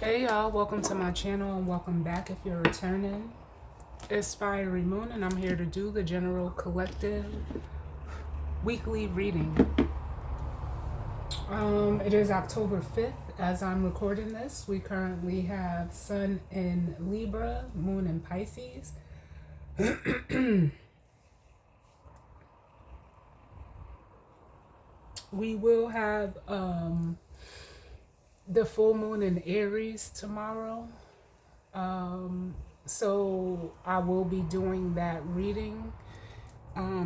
Hey y'all, welcome to my channel and welcome back if you're returning. It's Fiery Moon and I'm here to do the General Collective weekly reading. It is October 5th as I'm recording this. We currently have Sun in Libra, Moon in Pisces. We will have the full moon in Aries tomorrow. So I will be doing that reading.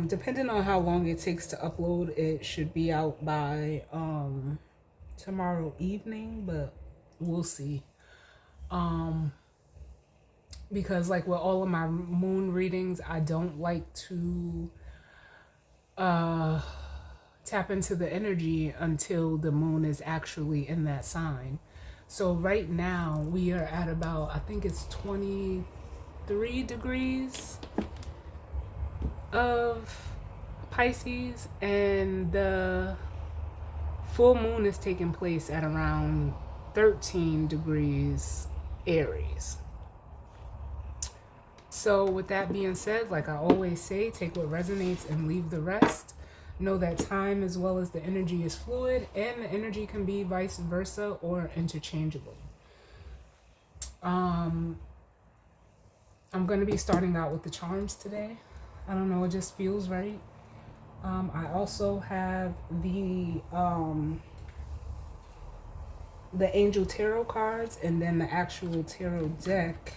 Depending on how long it takes to upload, it should be out by tomorrow evening, but we'll see. Because like with all of my moon readings, I don't like to tap into the energy until the moon is actually in that sign. So right now we are at about, I think it's 23 degrees of Pisces, and the full moon is taking place at around 13 degrees Aries. So with that being said, like I always say, take what resonates and leave the rest. Know that time as well as the energy is fluid, and the energy can be vice versa or interchangeable. I'm going to be starting out with the charms today. I don't know, it just feels right. I also have the Angel Tarot cards, and then the actual tarot deck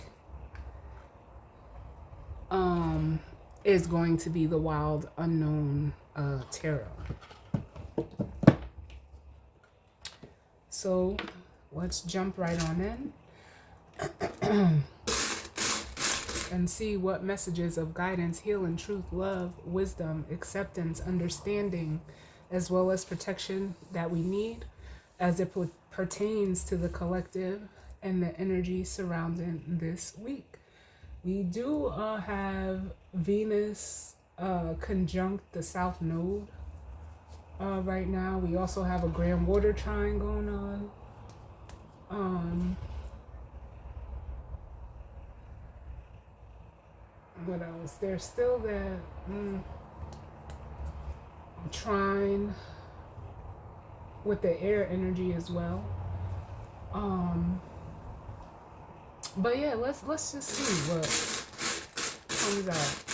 is going to be the Wild Unknown Tarot. So let's jump right on in and see what messages of guidance, healing, truth, love, wisdom, acceptance, understanding, as well as protection that we need as it pertains to the collective and the energy surrounding this week. We do have Venus conjunct the South Node right now. We also have a Grand Water Trine going on. What else? There's still that trine with the air energy as well. But yeah, let's just see what comes out.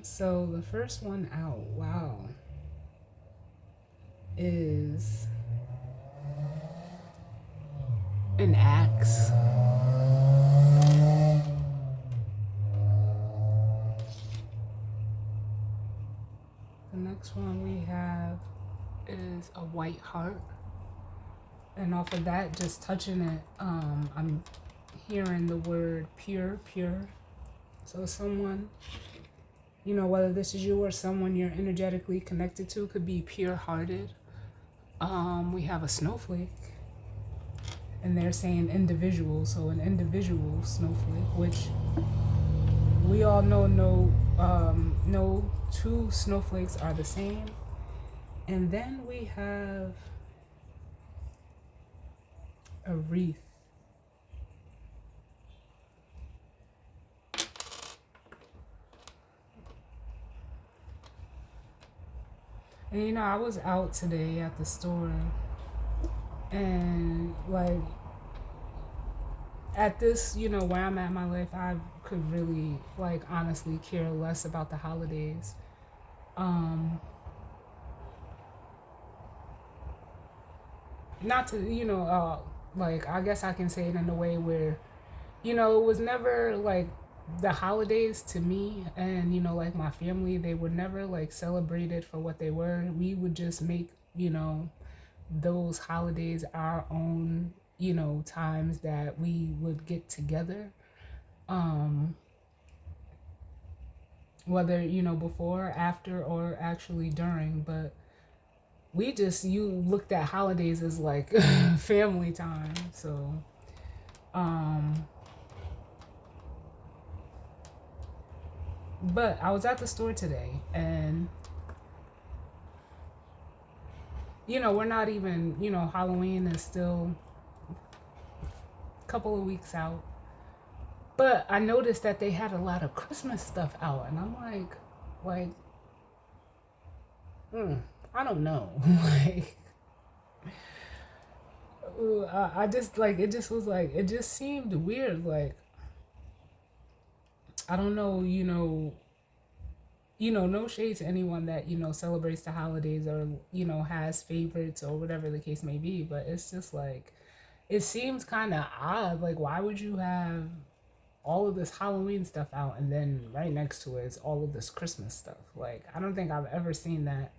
So the first one out, wow, is an axe. The next one we have is a white heart. And off of that, just touching it, I'm hearing the word pure. So someone, you know, whether this is you or someone you're energetically connected to, could be pure-hearted. We have a snowflake, and they're saying individual, so an individual snowflake, which we all know no two snowflakes are the same. And then we have a wreath. And you know, I was out today at the store, and like at this, you know, where I'm at in my life, I could really like honestly care less about the holidays. not to, like, I guess I can say it in a way where, it was never like the holidays to me and, like my family, they were never like celebrated for what they were. We would just make, those holidays our own, times that we would get together. Um, Whether, before, after, or actually during, but you looked at holidays as like family time. So, um, but I was at the store today and, we're not even, Halloween is still a couple of weeks out. But I noticed that they had a lot of Christmas stuff out, and I'm like, I don't know. Like, I just like it. Just was like it just seemed weird. Like, I don't know. No shade to anyone that celebrates the holidays or has favorites or whatever the case may be. But it's just like it seems kind of odd. Like, why would you have all of this Halloween stuff out and then right next to it is all of this Christmas stuff? Like, I don't think I've ever seen that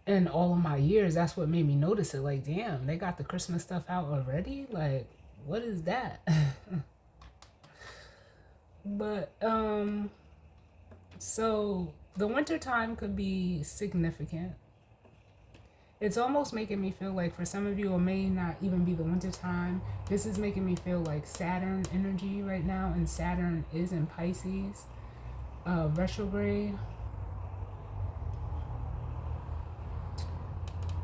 in all of my years. That's what made me notice it. Like, damn, they got the Christmas stuff out already? Like, what is that? But so the winter time could be significant. It's almost making me feel like for some of you it may not even be the winter time. This is making me feel like Saturn energy right now, and Saturn is in Pisces, retrograde,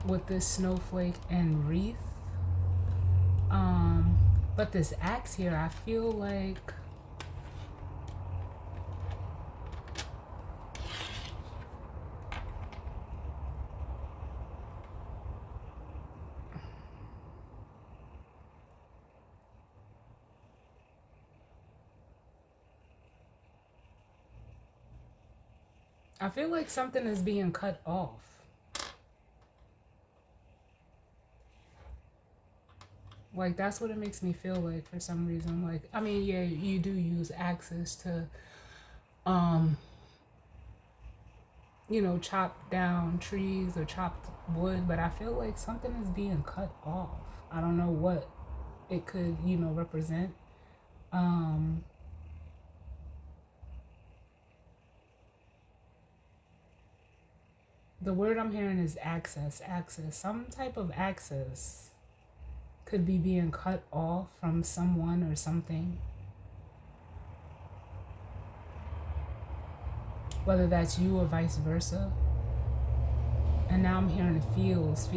with this snowflake and wreath. But this axe here, I feel like something is being cut off. Like, that's what it makes me feel like for some reason. Like, I mean, yeah, you do use axes to, um, chop down trees or chop wood, but I feel like something is being cut off. I don't know what it could, represent. Um, the word I'm hearing is access, access. Some type of access could be being cut off from someone or something. Whether that's you or vice versa. And now I'm hearing feels.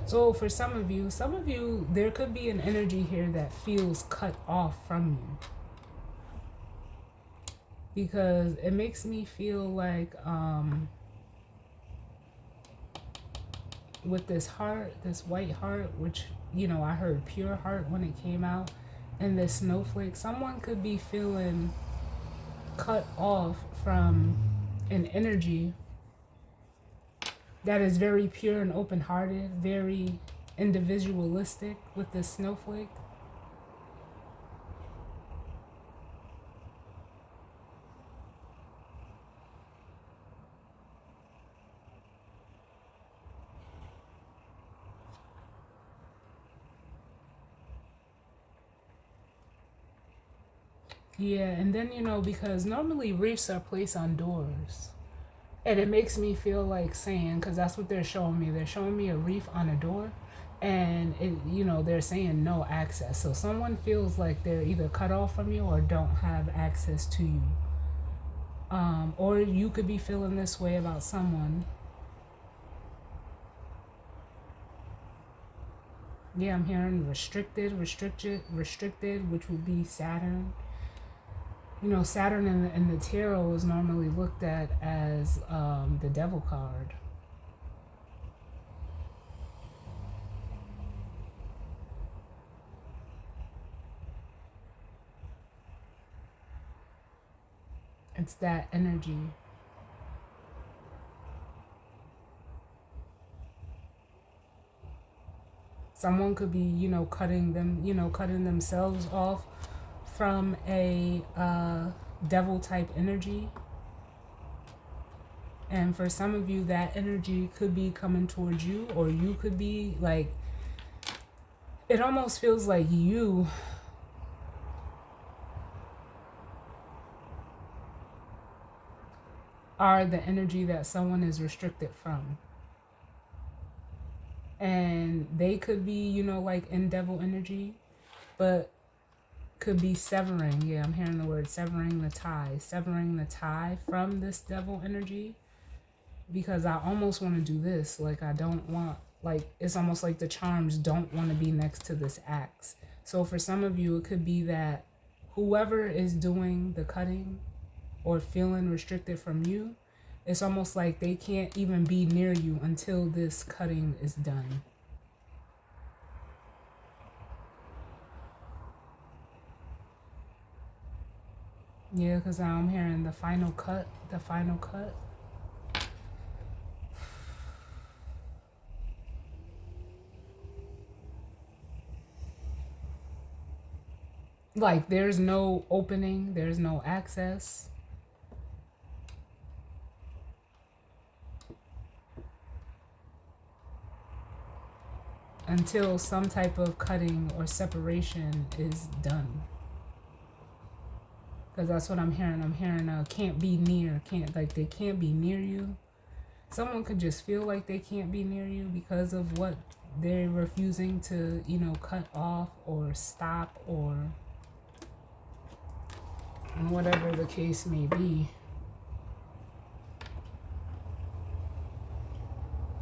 So for some of you, there could be an energy here that feels cut off from you. Because it makes me feel like, with this heart, this white heart, which, I heard pure heart when it came out, and this snowflake, someone could be feeling cut off from an energy that is very pure and open-hearted, very individualistic with this snowflake. Yeah, and then, because normally wreaths are placed on doors. And it makes me feel like saying, because that's what they're showing me. They're showing me a wreath on a door, and they're saying no access. So someone feels like they're either cut off from you or don't have access to you. Or you could be feeling this way about someone. Yeah, I'm hearing restricted, which would be Saturn. Saturn in the tarot is normally looked at as the devil card. It's that energy. Someone could be, cutting them, cutting themselves off from a devil type energy. And for some of you, that energy could be coming towards you, or you could be like, it almost feels like you are the energy that someone is restricted from. And they could be, like in devil energy, but could be severing. Yeah, I'm hearing the word severing the tie from this devil energy. Because I almost want to do this. Like, I don't want, like, it's almost like the charms don't want to be next to this axe. So for some of you, it could be that whoever is doing the cutting or feeling restricted from you, it's almost like they can't even be near you until this cutting is done. Yeah, because I'm hearing the final cut, the final cut. Like, there's no opening, there's no access. Until some type of cutting or separation is done. Because that's what I'm hearing. I'm hearing can't be near. They can't be near you. Someone could just feel like they can't be near you because of what they're refusing to, cut off or stop, or whatever the case may be.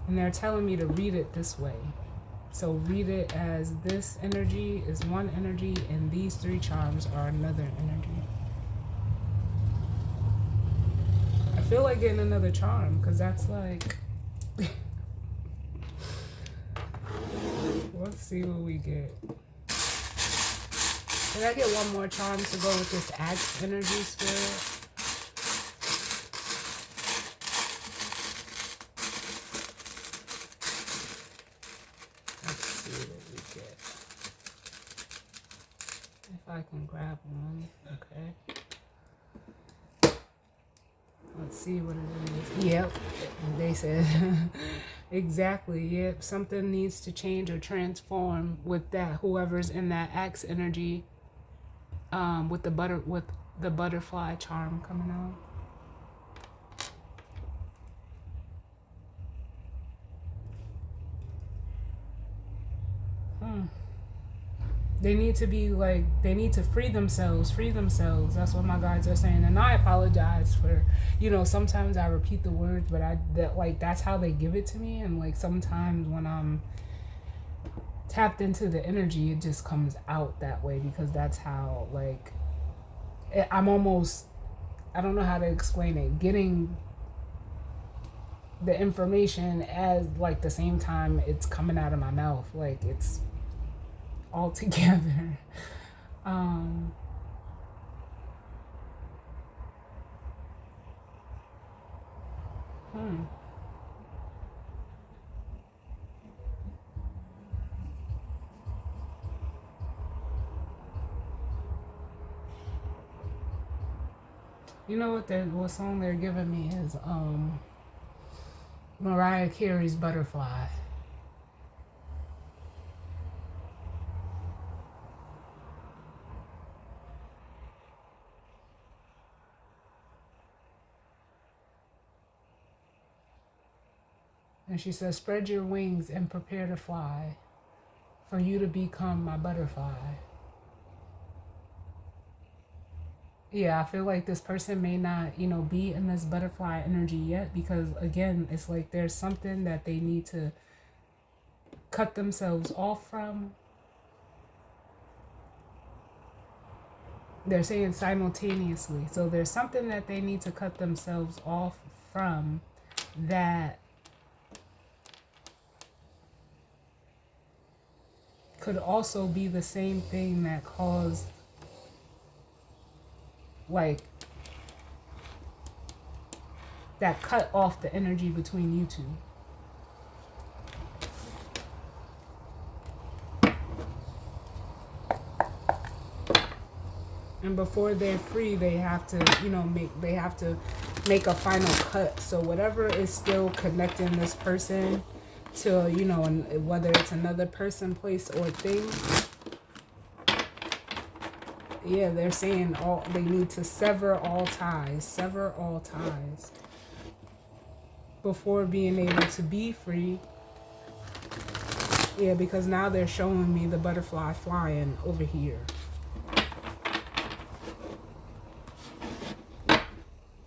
And they're telling me to read it this way. So read it as this energy is one energy and these three charms are another energy. I feel like getting another charm because that's like... Let's see what we get. Can I get one more charm to go with this axe energy, Spirit? Let's see what we get. If I can grab one. Okay. Let's see what it is. Yep. They said exactly. Yep. Something needs to change or transform with that. Whoever's in that axe energy. With the butterfly charm coming out. They need to be like, they need to free themselves. That's what my guides are saying. And I apologize for, sometimes I repeat the words, but that's how they give it to me. And like sometimes when I'm tapped into the energy, it just comes out that way because that's how, like, I'm almost, I don't know how to explain it, getting the information as like the same time it's coming out of my mouth. Like it's all together. You know what song they're giving me is Mariah Carey's Butterfly. And she says, spread your wings and prepare to fly, for you to become my butterfly. Yeah, I feel like this person may not, be in this butterfly energy yet because, again, it's like there's something that they need to cut themselves off from. They're saying simultaneously. So there's something that they need to cut themselves off from that could also be the same thing that caused, like, that cut off the energy between you two. And before they're free, they have to, you know, make a final cut. So whatever is still connecting this person to, you know, and whether it's another person, place, or thing, yeah, they're saying they need to sever all ties before being able to be free. Yeah, because now they're showing me the butterfly flying over here.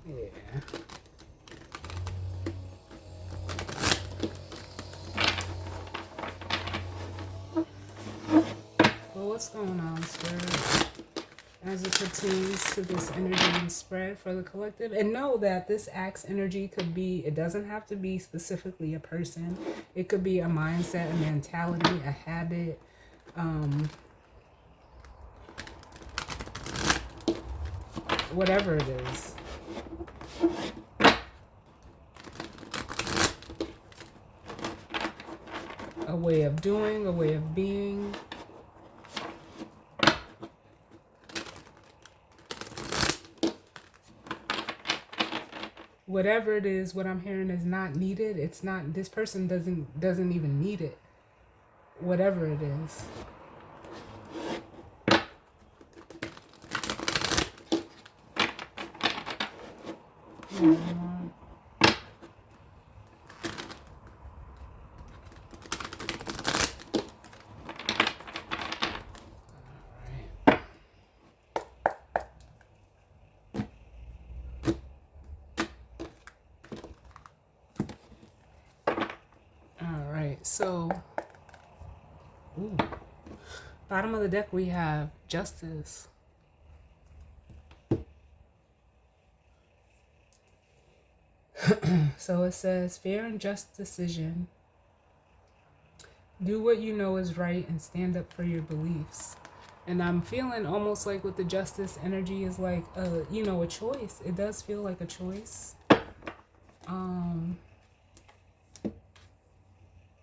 Yeah. Well, what's going on, Spirit? As it pertains to this energy and spread for the collective, and know that this axe energy could be, it doesn't have to be specifically a person. It could be a mindset, a mentality, a habit, whatever it is. A way of doing, a way of being. Whatever it is, what I'm hearing is not needed. It's not, this person doesn't even need it. Whatever it is. So, ooh, bottom of the deck we have Justice. So it says, fair and just decision. Do what you know is right and stand up for your beliefs. And I'm feeling almost like with the Justice energy is like, you know, a choice. It does feel like a choice.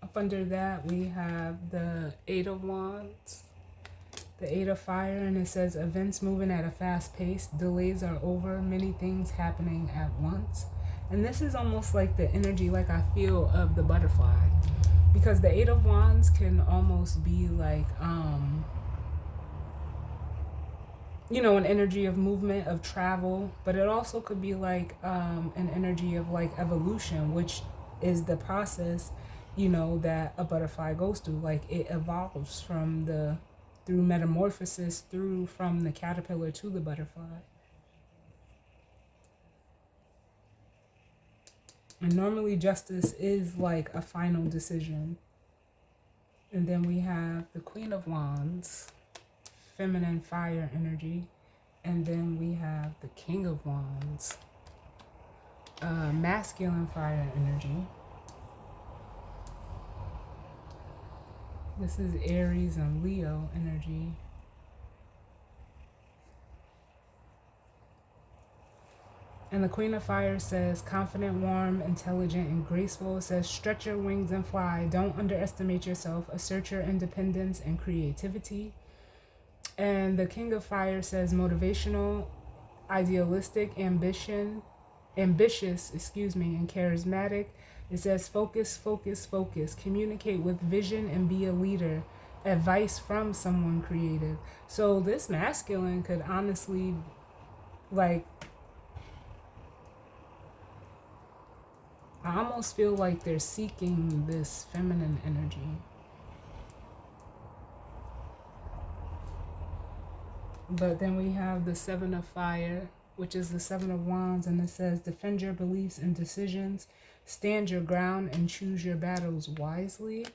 Up under that, we have the Eight of Wands, the Eight of Fire, and it says, events moving at a fast pace, delays are over, many things happening at once. And this is almost like the energy, like I feel, of the butterfly. Because the Eight of Wands can almost be like, you know, an energy of movement, of travel, but it also could be like an energy of like evolution, which is the process, you know, that a butterfly goes through. Like it evolves from through metamorphosis, from the caterpillar to the butterfly. And normally justice is like a final decision. And then we have the Queen of Wands, feminine fire energy. And then we have the King of Wands, masculine fire energy. This is Aries and Leo energy. And the Queen of Fire says, confident, warm, intelligent, and graceful. It says, stretch your wings and fly. Don't underestimate yourself. Assert your independence and creativity. And the King of Fire says, motivational, idealistic, ambitious, and charismatic. It says, focus, focus, focus. Communicate with vision and be a leader. Advice from someone creative. So this masculine could honestly, like, I almost feel like they're seeking this feminine energy. But then we have the Seven of Fire, which is the Seven of Wands, and it says, defend your beliefs and decisions, stand your ground, and choose your battles wisely.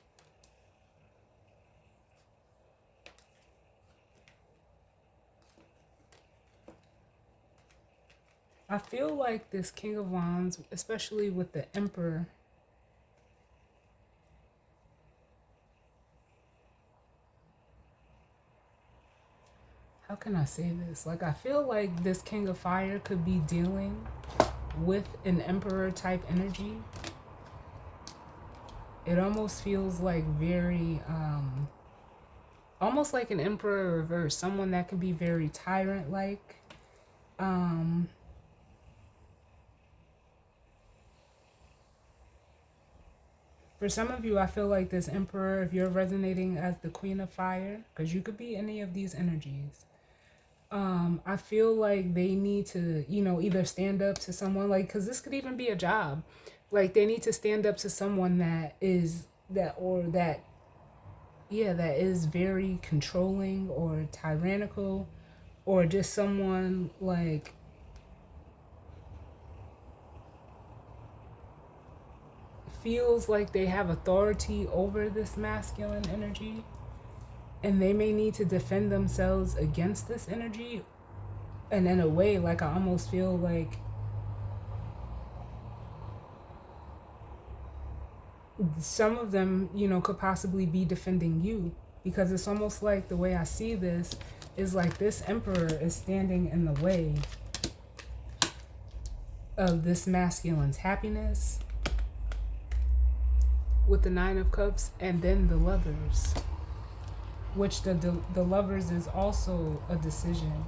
I feel like this King of Wands, especially with the Emperor, how can I say this? Like, I feel like this King of Fire could be dealing with an Emperor type energy. It almost feels like very, almost like an emperor reverse, someone that can be very tyrant like. Um, for some of you, I feel like this emperor, if you're resonating as the queen of fire, because you could be any of these energies, I feel like they need to, either stand up to someone, like, because this could even be a job. Like, they need to stand up to someone that is that, or that, yeah, that is very controlling or tyrannical, or just someone like feels like they have authority over this masculine energy, and they may need to defend themselves against this energy. And in a way, like, I almost feel like some of them, could possibly be defending you, because it's almost like the way I see this is like this emperor is standing in the way of this masculine's happiness with the Nine of Cups, and then the Lovers, which the Lovers is also a decision.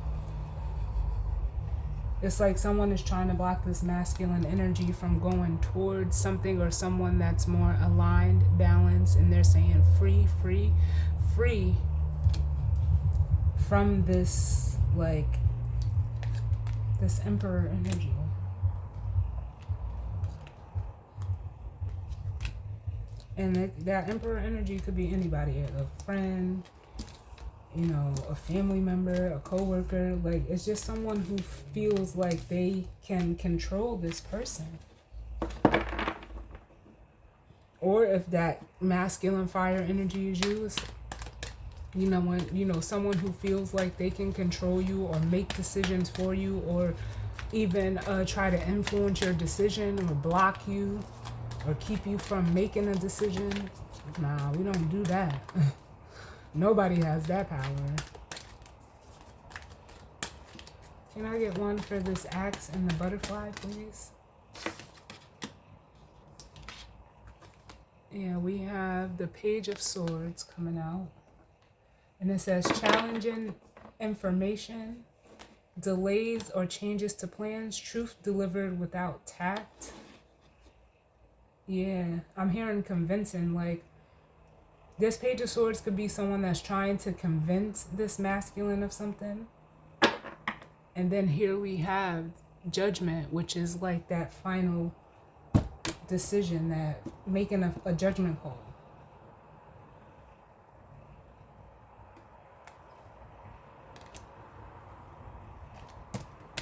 It's like someone is trying to block this masculine energy from going towards something or someone that's more aligned, balanced, and they're saying free, free, free from this, like, this emperor energy. And that emperor energy could be anybody, a friend, a family member, a coworker. Like, it's just someone who feels like they can control this person. Or if that masculine fire energy is you, it's, when, someone who feels like they can control you or make decisions for you, or even try to influence your decision or block you or keep you from making a decision. Nah, we don't do that. Nobody has that power. Can I get one for this axe and the butterfly, please? Yeah, we have the Page of Swords coming out. And it says challenging information, delays or changes to plans, truth delivered without tact. Yeah, I'm hearing convincing. Like, this Page of Swords could be someone that's trying to convince this masculine of something. And then here we have Judgment, which is like that final decision, that making a judgment call.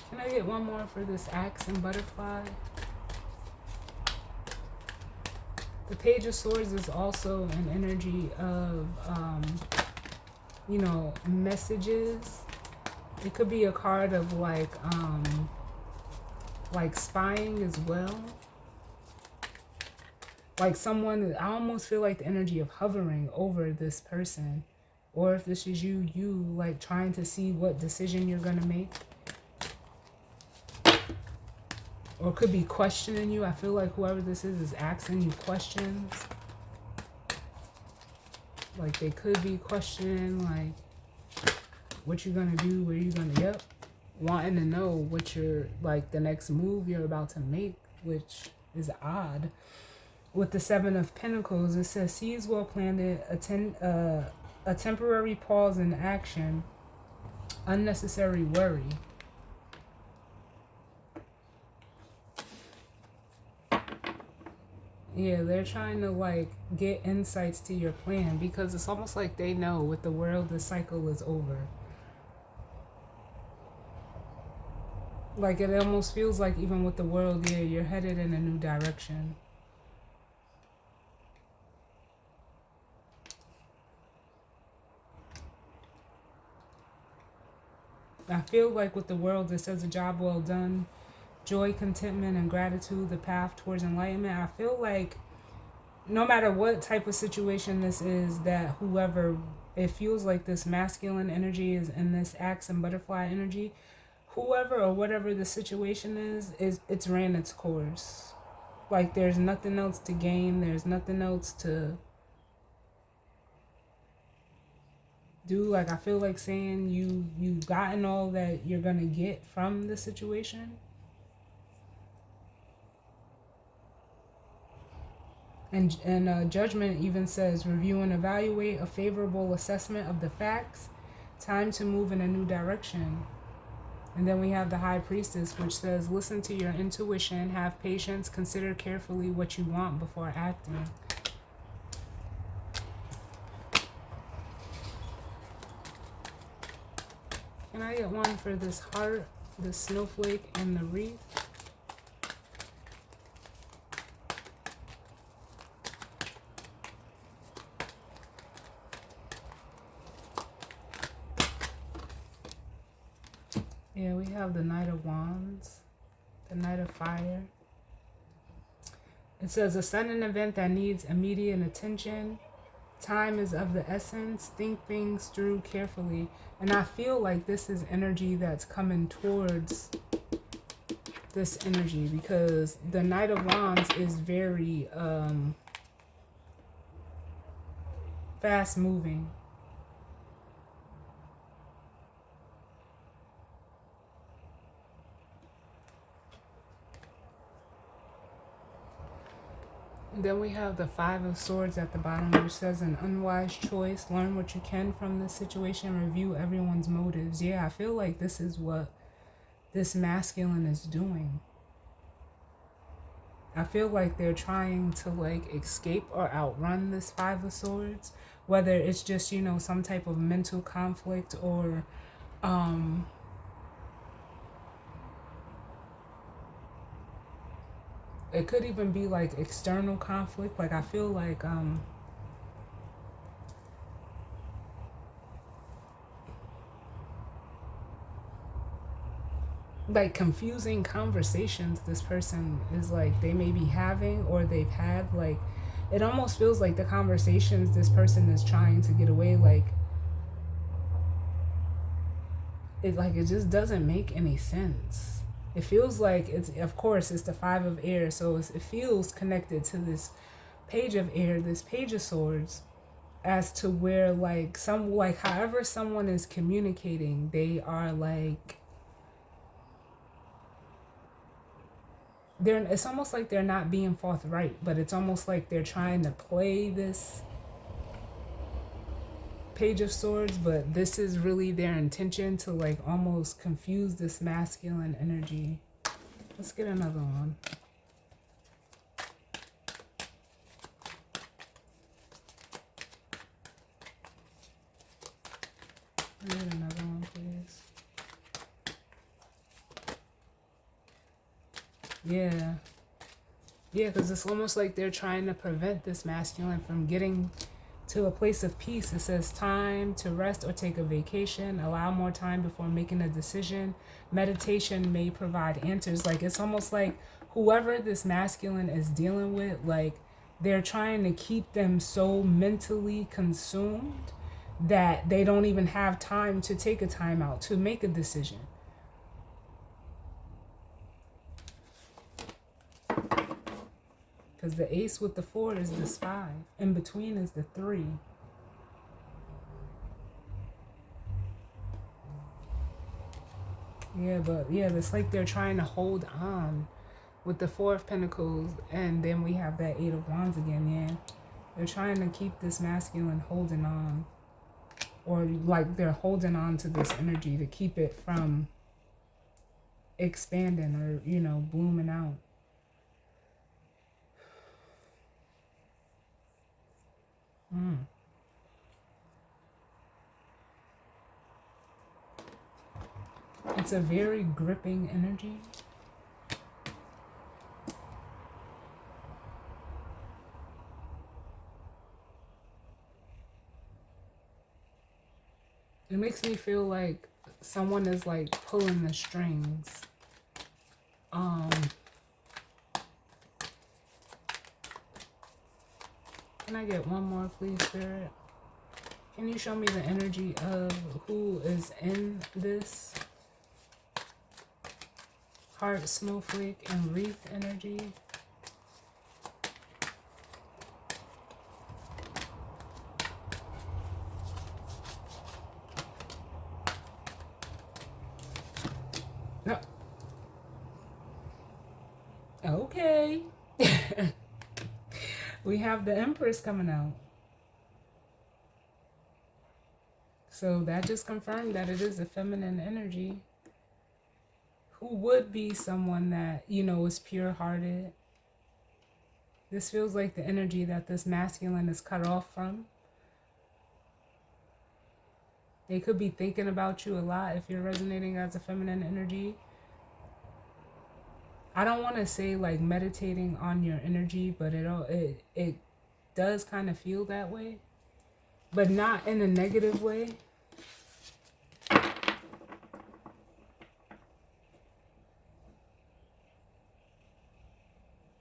Can I get one more for this axe and butterfly? The Page of Swords is also an energy of, messages. It could be a card of like spying as well. Like someone, I almost feel like the energy of hovering over this person. Or if this is you like trying to see what decision you're going to make. Or it could be questioning you. I feel like whoever this is asking you questions. Like, they could be questioning, like, what you're going to do, where you're going to, wanting to know what you're, like, the next move you're about to make, which is odd. With the Seven of Pentacles, it says, sees well planned, a temporary pause in action, unnecessary worry. Yeah, they're trying to, like, get insights to your plan, because it's almost like they know with the world, the cycle is over. Like, it almost feels like even with the world, yeah, you're headed in a new direction. I feel like with the world, it says a job well done, joy, contentment, and gratitude, the path towards enlightenment. I feel like no matter what type of situation this is, that whoever, it feels like this masculine energy is in this axe and butterfly energy, whoever or whatever the situation is it's ran its course. Like, there's nothing else to gain, there's nothing else to do. Like, I feel like saying you've gotten all that you're gonna get from the situation. And judgment even says review and evaluate a favorable assessment of the facts, time to move in a new direction. And then we have the high priestess, which says listen to your intuition, have patience, consider carefully what you want before acting. Can I get one for this heart, the snowflake, and the wreath? Yeah, we have the Knight of Wands, the Knight of Fire. It says a sudden event that needs immediate attention. Time is of the essence. Think things through carefully. And I feel like this is energy that's coming towards this energy, because the Knight of Wands is very fast moving. Then we have the Five of Swords at the bottom, which says an unwise choice. Learn what you can from this situation. Review everyone's motives. Yeah, I feel like this is what this masculine is doing. I feel like they're trying to like escape or outrun this Five of Swords. Whether it's just, you know, some type of mental conflict, or it could even be like external conflict. Like I feel like confusing conversations this person is like they may be having or they've had. Like it almost feels like the conversations this person is trying to get away, like it just doesn't make any sense. It feels like it's, of course, it's the Five of Air, so it feels connected to this Page of Air, this Page of Swords, as to where like however someone is communicating, they are like it's almost like they're not being forthright, but it's almost like they're trying to play this Page of Swords, but this is really their intention, to like almost confuse this masculine energy. Let's get another one. Get another one, please. Yeah, because it's almost like they're trying to prevent this masculine from getting to a place of peace. It says time to rest or take a vacation. Allow more time before making a decision. Meditation may provide answers. Like it's almost like whoever this masculine is dealing with, like they're trying to keep them so mentally consumed that they don't even have time to take a time out to make a decision. Because the Ace with the 4 is this 5. In between is the 3. Yeah, but yeah, it's like they're trying to hold on with the 4 of Pentacles, and then we have that 8 of Wands again. Yeah, they're trying to keep this masculine holding on, or like they're holding on to this energy to keep it from expanding or, you know, blooming out. It's a very gripping energy. It makes me feel like someone is like pulling the strings. Can I get one more, please, Spirit? Can you show me the energy of who is in this heart, snowflake, and wreath energy? we have the Empress coming out. So that just confirmed that it is a feminine energy who would be someone that, is pure hearted. This feels like the energy that this masculine is cut off from. They could be thinking about you a lot if you're resonating as a feminine energy. I don't want to say like meditating on your energy, but it does kind of feel that way, but not in a negative way.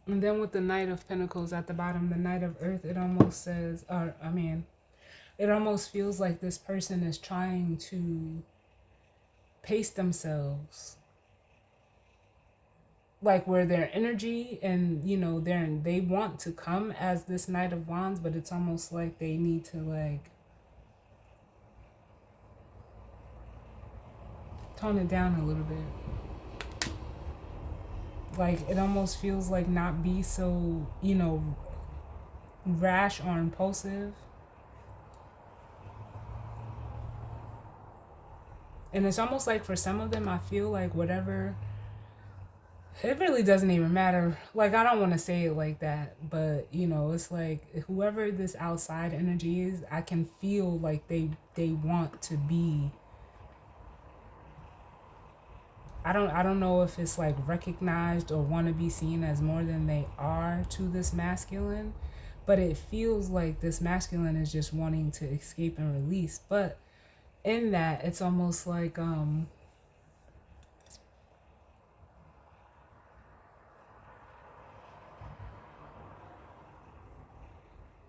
And then with the Knight of Pentacles at the bottom, the Knight of Earth, it almost says, it almost feels like this person is trying to pace themselves. Like where their energy and, they want to come as this Knight of Wands, but it's almost like they need to like tone it down a little bit. Like it almost feels like not be so, rash or impulsive. And it's almost like for some of them, I feel like whatever, it really doesn't even matter. Like, I don't want to say it like that, but, it's like whoever this outside energy is, I can feel like they want to be. I don't know if it's like recognized or want to be seen as more than they are to this masculine, but it feels like this masculine is just wanting to escape and release. But in that, it's almost like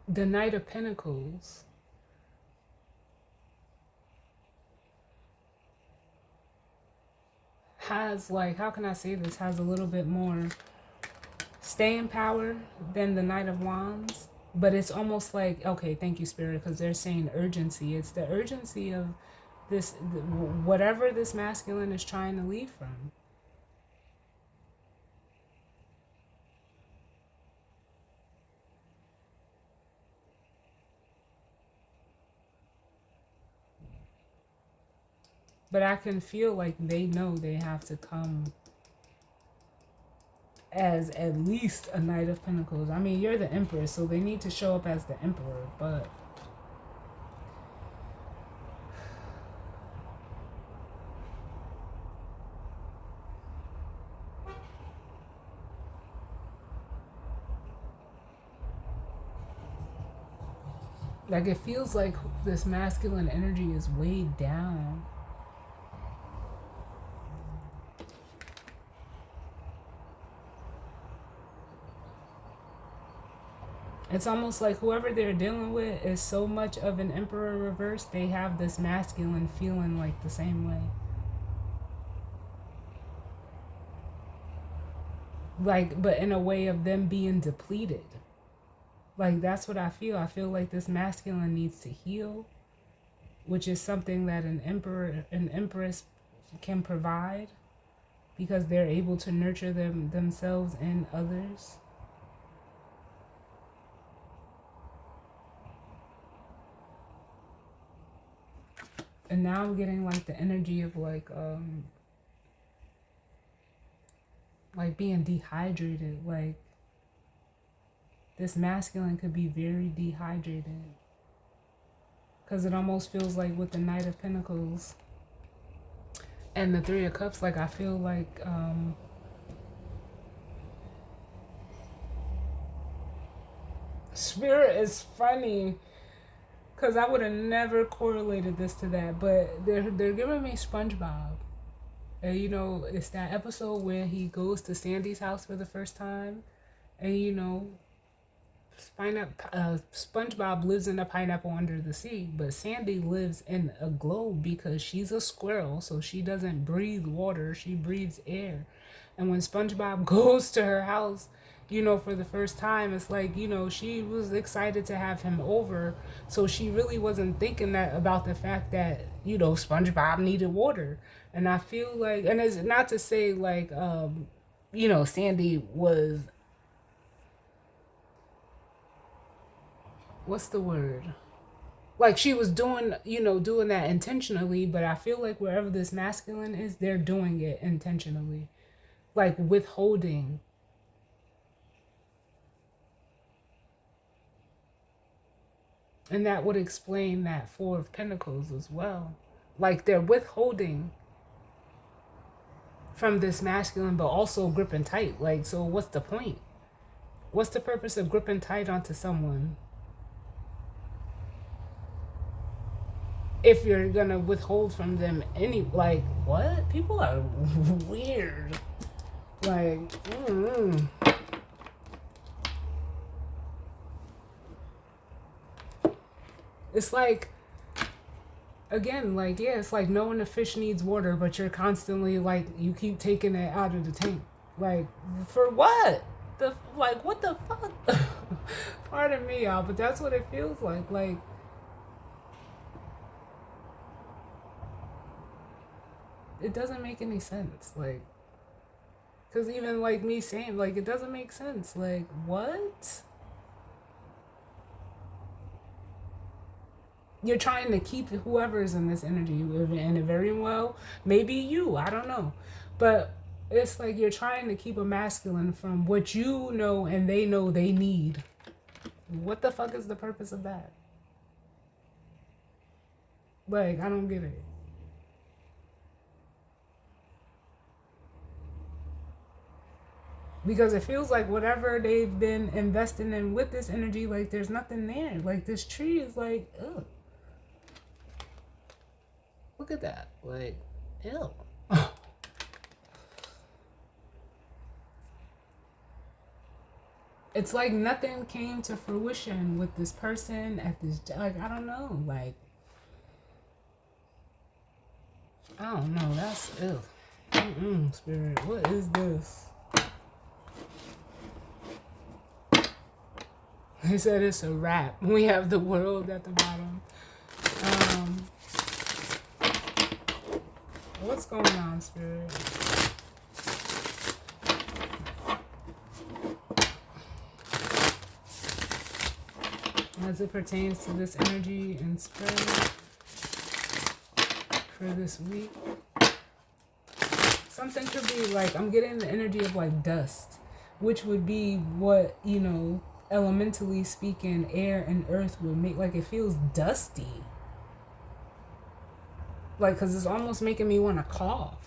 the Knight of Pentacles has, like, how can I say this, has a little bit more staying power than the Knight of Wands. But it's almost like, okay, thank you, Spirit, because they're saying urgency. It's the urgency of this, whatever this masculine is trying to leave from. But I can feel like they know they have to come as at least a Knight of Pentacles. I mean, you're the Empress, so they need to show up as the Emperor, but like it feels like this masculine energy is weighed down. It's almost like whoever they're dealing with is so much of an Emperor reverse, they have this masculine feeling like the same way. Like, but in a way of them being depleted. Like, that's what I feel. I feel like this masculine needs to heal, which is something that an emperor, an empress can provide because they're able to nurture themselves and others. And now I'm getting like the energy of like being dehydrated. Like this masculine could be very dehydrated. Because it almost feels like with the Knight of Pentacles and the Three of Cups, like I feel like Spirit is funny. Because I would have never correlated this to that. But they're giving me SpongeBob. And you know, it's that episode where he goes to Sandy's house for the first time. And you know, SpongeBob lives in a pineapple under the sea. But Sandy lives in a globe because she's a squirrel. So she doesn't breathe water. She breathes air. And when SpongeBob goes to her house, you know, for the first time, it's like, you know, she was excited to have him over. So she really wasn't thinking that about the fact that, you know, SpongeBob needed water. And I feel like, and it's not to say like, you know, Sandy was what's the word? Like she was doing, doing that intentionally, but I feel like wherever this masculine is, they're doing it intentionally. Like withholding. And that would explain that Four of Pentacles as well. Like they're withholding from this masculine, but also gripping tight. Like, so what's the point? What's the purpose of gripping tight onto someone if you're gonna withhold from them like, what? People are weird. Like, it's like, again, like, yeah, it's like knowing a fish needs water, but you're constantly like, you keep taking it out of the tank. Like, for what? What the fuck? Pardon me, y'all, but that's what it feels like. Like, it doesn't make any sense. Like, because even like me saying, like, it doesn't make sense. Like, what? You're trying to keep whoever's in this energy, and it very well, maybe you, I don't know. But it's like you're trying to keep a masculine from what you know and they know they need. What the fuck is the purpose of that? Like, I don't get it. Because it feels like whatever they've been investing in with this energy, like there's nothing there. Like this tree is like, ugh. Look at that. Like, ew. It's like nothing came to fruition with this person at this, like, I don't know. Like, I don't know. That's, ew. Spirit. What is this? He said it's a wrap. We have the world at the bottom. What's going on, Spirit? As it pertains to this energy and spread for this week. Something could be like, I'm getting the energy of like dust, which would be what, elementally speaking, air and earth would make. Like, it feels dusty. Like, because it's almost making me want to cough.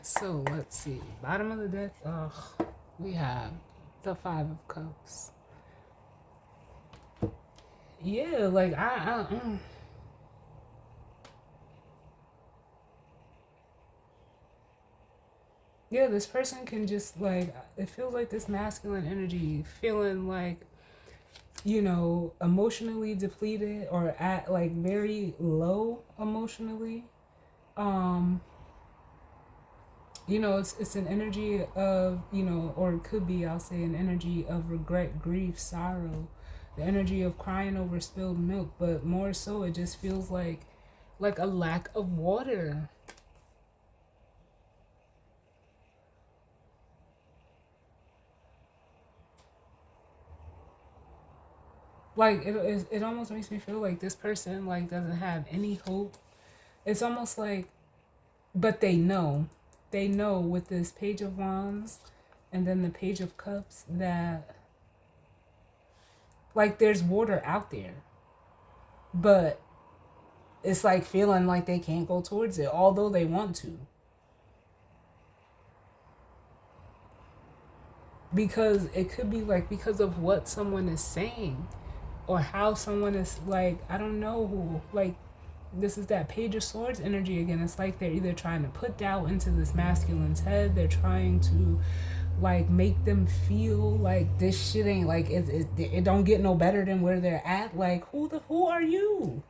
So let's see. Bottom of the deck, we have the Five of Cups. Yeah, like yeah, this person can just like, it feels like this masculine energy, feeling like, emotionally depleted or at like very low emotionally. It's an energy of, or it could be, I'll say, an energy of regret, grief, sorrow, the energy of crying over spilled milk, but more so it just feels like a lack of water. Like, it almost makes me feel like this person like doesn't have any hope. It's almost like, but they know with this Page of Wands and then the Page of Cups that like there's water out there, but it's like feeling like they can't go towards it although they want to. because it could be like because of what someone is saying or how someone is like, I don't know who, like, this is that Page of Swords energy again. It's like they're either trying to put doubt into this masculine's head, they're trying to like make them feel like this shit ain't like it don't get no better than where they're at. Like who are you?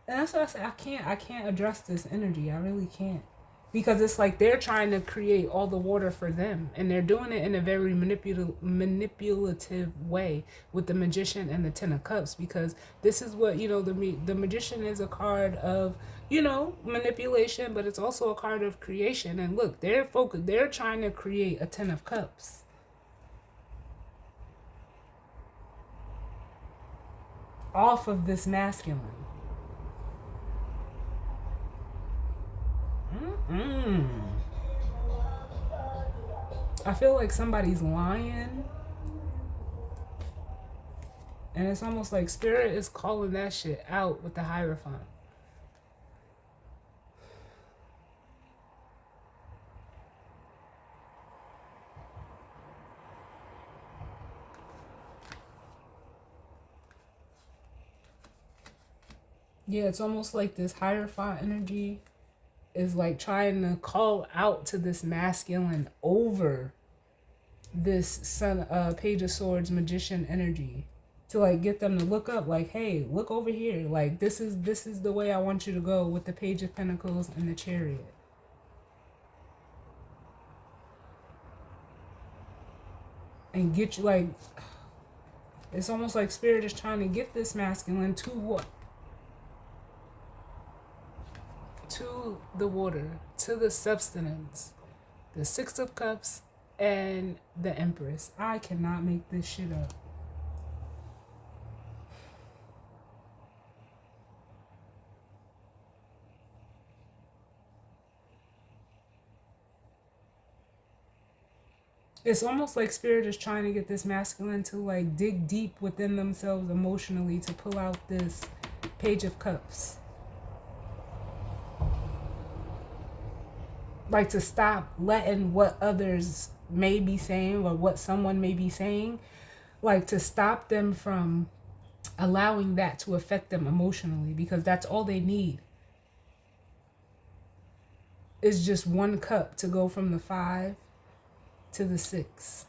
And that's what I say. I can't address this energy. I really can't. Because it's like they're trying to create all the water for them. And they're doing it in a very manipulative way with the Magician and the Ten of Cups. Because this is what, the Magician is a card of, manipulation, but it's also a card of creation. And look, they're trying to create a Ten of Cups off of this masculine. I feel like somebody's lying, and it's almost like Spirit is calling that shit out with the Hierophant. Yeah, it's almost like this Hierophant energy is like trying to call out to this masculine over this Page of Swords Magician energy, to like get them to look up, like, hey, look over here, like this is the way I want you to go with the Page of Pentacles and the Chariot. And get you, like, it's almost like Spirit is trying to get this masculine to what? To the water, to the substance, the Six of Cups and the Empress. I cannot make this shit up. It's almost like Spirit is trying to get this masculine to like dig deep within themselves emotionally to pull out this Page of Cups. Like to stop letting what others may be saying or what someone may be saying, like to stop them from allowing that to affect them emotionally, because that's all they need. Is just one cup to go from the 5 to the 6.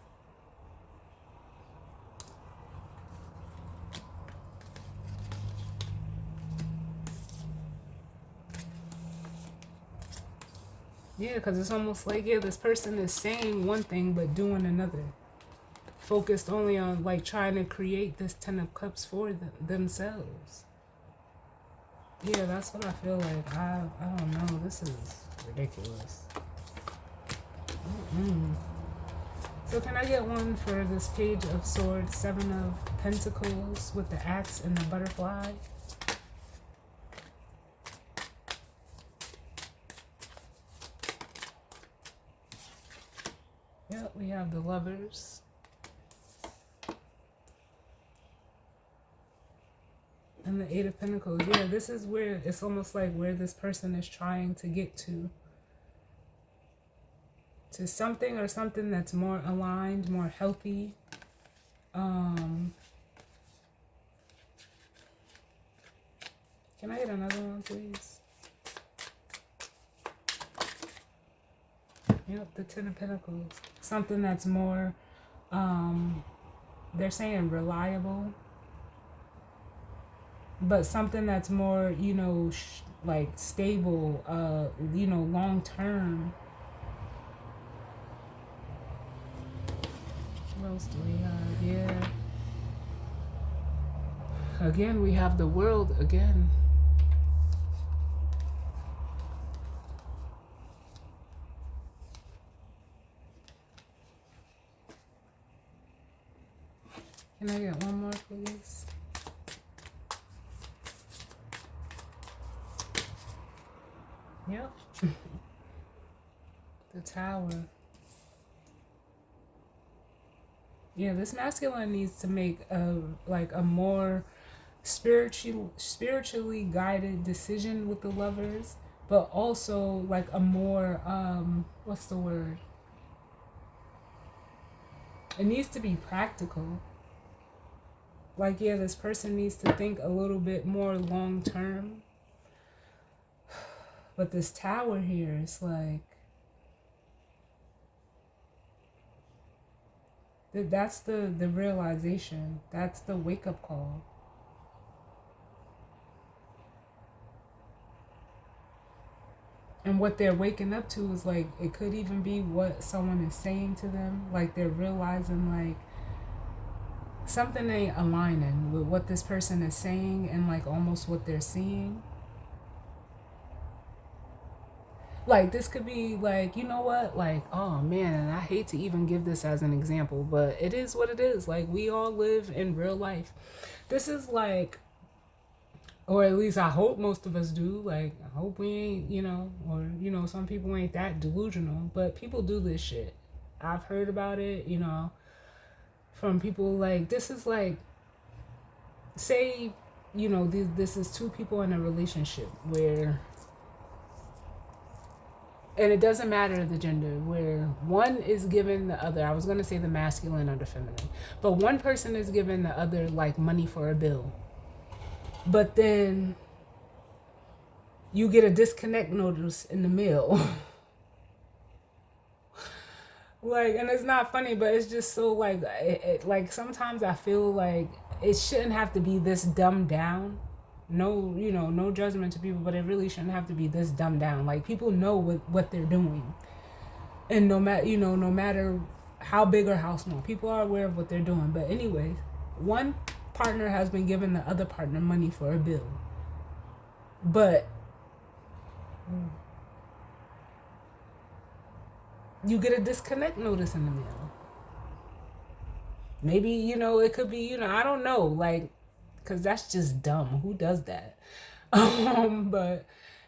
Yeah, because it's almost like, yeah, this person is saying one thing but doing another. Focused only on like trying to create this 10 of Cups for themselves. Yeah, that's what I feel like. I don't know. This is ridiculous. So can I get one for this Page of Swords, 7 of Pentacles with the axe and the butterfly? Yep, we have the Lovers. And the 8 of Pentacles. Yeah, this is where it's almost like where this person is trying to get to. To something or something that's more aligned, more healthy. Can I get another one, please? Yep, the 10 of Pentacles. Something that's more, they're saying reliable. But something that's more, like stable, long term. What else do we have? Yeah. Again, we have the World again. Can I get one more, please? Yep. The Tower. Yeah, this masculine needs to make a more spiritually guided decision with the Lovers, but also like a more what's the word? It needs to be practical. Like, yeah, this person needs to think a little bit more long term. But this tower here is like, that's the realization. That's the wake up call. And what they're waking up to is like, it could even be what someone is saying to them. Like, they're realizing like something ain't aligning with what this person is saying and like almost what they're seeing. Like, this could be like, you know what? Like, oh man, and I hate to even give this as an example, but it is what it is. Like, we all live in real life. This is like, or at least I hope most of us do. Like, I hope we ain't, or, some people ain't that delusional, but people do this shit. I've heard about it, from people. Like, this is like, say, this is two people in a relationship where, and it doesn't matter the gender, where one is giving the other, I was going to say the masculine or the feminine, but one person is giving the other like money for a bill. But then you get a disconnect notice in the mail. Like, and it's not funny, but it's just so like, like sometimes I feel like it shouldn't have to be this dumbed down. No, no judgment to people, but it really shouldn't have to be this dumbed down. Like, people know what they're doing. And no matter how big or how small, people are aware of what they're doing. But anyways, one partner has been giving the other partner money for a bill, but you get a disconnect notice in the mail. Maybe, it could be, I don't know, like, because that's just dumb. Who does that? But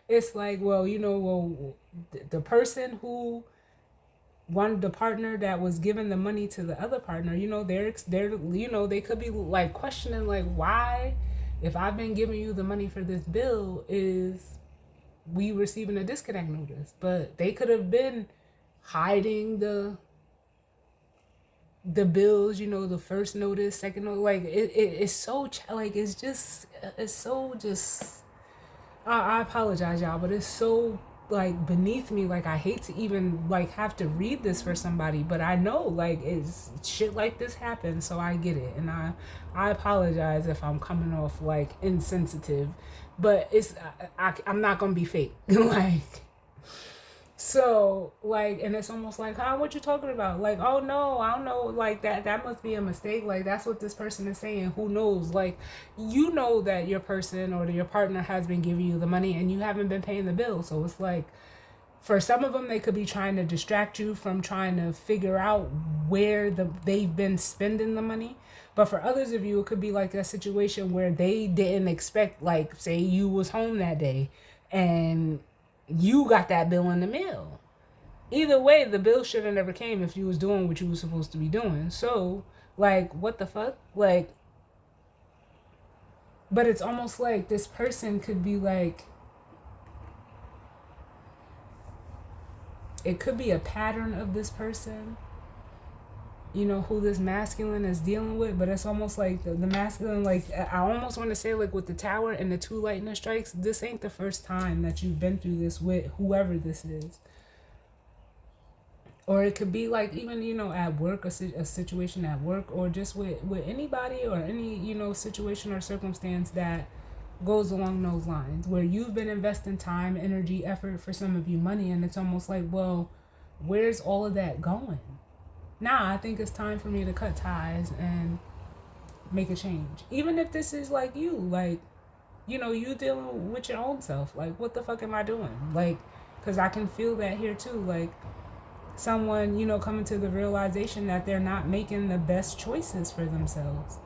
it's like, well, the person who wanted the partner that was giving the money to the other partner, they're they could be like questioning like, why, if I've been giving you the money for this bill, is we receiving a disconnect notice? But they could have been hiding the bills, the first notice, second notice. Like, it's so like, it's so just, I apologize, y'all, but it's so like beneath me. Like, I hate to even like have to read this for somebody, but I know like it's shit like this happens, so I get it. And I apologize if I'm coming off like insensitive, but it's I'm not gonna be fake. Like, so like, and it's almost like, huh, what you talking about? Like, oh no, I don't know, like that must be a mistake. Like, that's what this person is saying. Who knows? Like, that your person or your partner has been giving you the money and you haven't been paying the bill. So it's like, for some of them, they could be trying to distract you from trying to figure out where they've been spending the money. But for others of you, it could be like a situation where they didn't expect, like, say you was home that day and you got that bill in the mail. Either way, the bill should have never came if you was doing what you was supposed to be doing. So, like, what the fuck? Like, but it's almost like this person could be like, it could be a pattern of this person, who this masculine is dealing with. But it's almost like the masculine, like, I almost want to say, like, with the tower and the 2 lightning strikes, this ain't the first time that you've been through this with whoever this is. Or it could be like, even, at work, a situation at work, or just with anybody or any, situation or circumstance that goes along those lines, where you've been investing time, energy, effort, for some of you money, and it's almost like, well, where's all of that going? Nah, I think it's time for me to cut ties and make a change. Even if this is like you, like, you dealing with your own self. Like, what the fuck am I doing? Like, because I can feel that here too. Like, someone, coming to the realization that they're not making the best choices for themselves.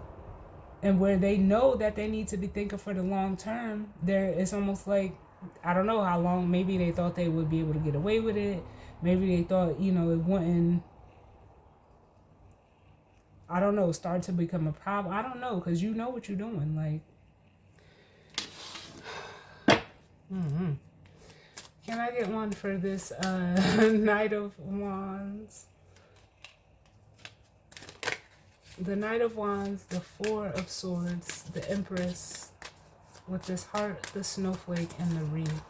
And where they know that they need to be thinking for the long term, it's almost like, I don't know how long, maybe they thought they would be able to get away with it. Maybe they thought, it wouldn't, I don't know, start to become a problem. I don't know, because you know what you're doing. Like, Can I get one for this Knight of Wands? The Knight of Wands, the Four of Swords, the Empress, with this heart, the snowflake, and the wreath.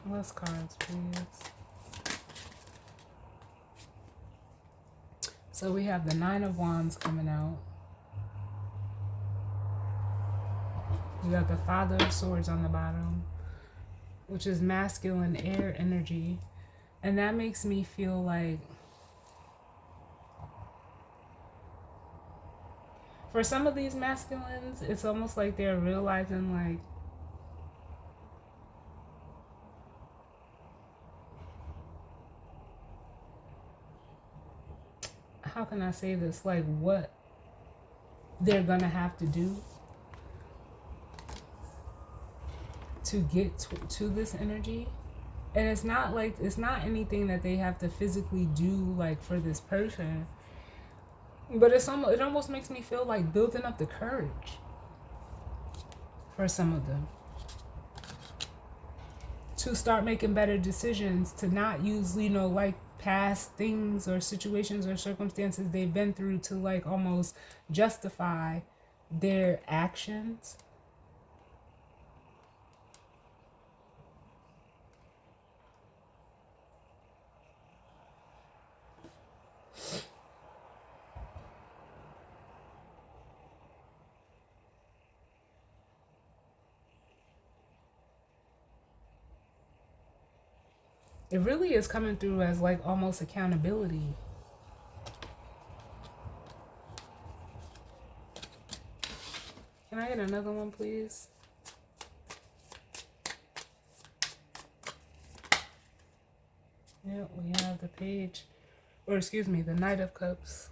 Less cards, please. So we have the Nine of Wands coming out. You got the Father of Swords on the bottom, which is masculine air energy. And that makes me feel like, for some of these masculines, it's almost like they're realizing, like, how can I say this? Like, what they're gonna have to do to get to this energy. And it's not like, it's not anything that they have to physically do, like, for this person, but it almost makes me feel like building up the courage for some of them to start making better decisions, to not use, you know, like, past things or situations or circumstances they've been through to, like, almost justify their actions. It really is coming through as, like, almost accountability. Can I get another one, please? Yeah, we have the page, or excuse me, the Knight of Cups.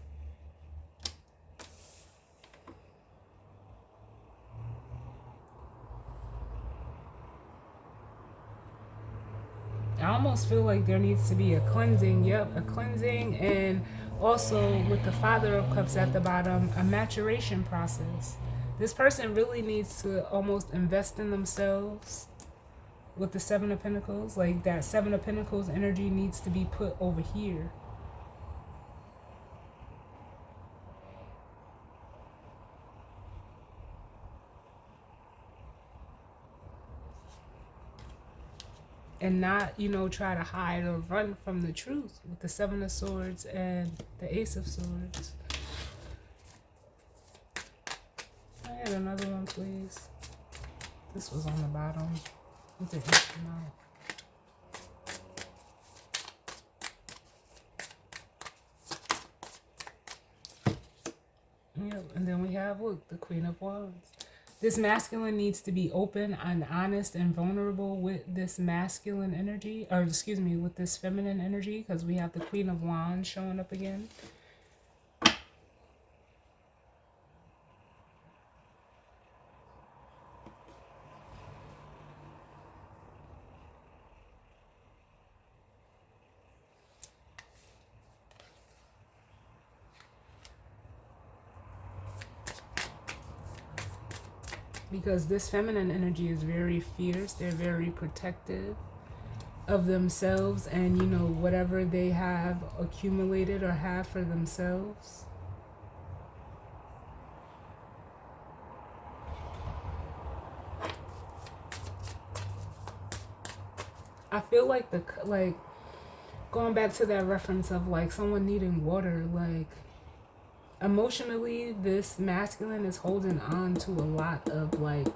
I almost feel like there needs to be a cleansing. Yep, a cleansing. And also with the Father of Cups at the bottom, a maturation process. This person really needs to almost invest in themselves with the Seven of Pentacles. Like, that Seven of Pentacles energy needs to be put over here. And not, you know, try to hide or run from the truth with the Seven of Swords and the Ace of Swords. I had another one, please. This was on the bottom with the instrument. Yep, and then we have, look, the Queen of Wands. This masculine needs to be open and honest and vulnerable with this masculine energy, or excuse me, with this feminine energy, because we have the Queen of Wands showing up again. Because this feminine energy is very fierce. They're very protective of themselves and, you know, whatever they have accumulated or have for themselves. I feel like going back to that reference of, like, someone needing water, like, emotionally, this masculine is holding on to a lot of, like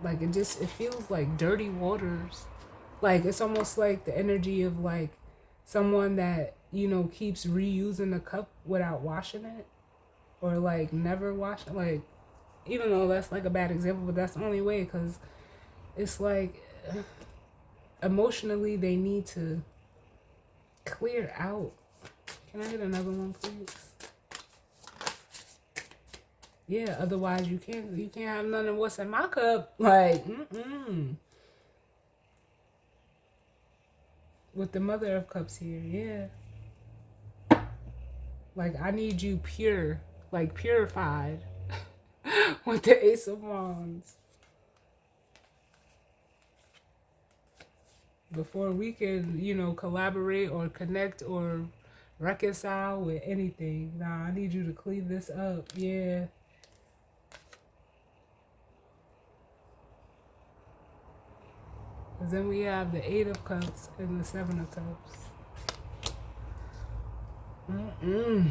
it feels like dirty waters. Like, it's almost like the energy of, like, someone that, you know, keeps reusing a cup without washing it, or, like, never washing, like, even though that's, like, a bad example, but that's the only way, because it's like, emotionally, they need to clear out. Can I get another one, please? Yeah, otherwise you can't have none of what's in my cup. Like, With the Mother of Cups here, yeah. Like, I need you pure, like, purified. with the Ace of Wands. Before we can, collaborate or connect or reconcile with anything. Nah, I need you to clean this up. Yeah. Because then we have the Eight of Cups and the Seven of Cups. Mm-mm.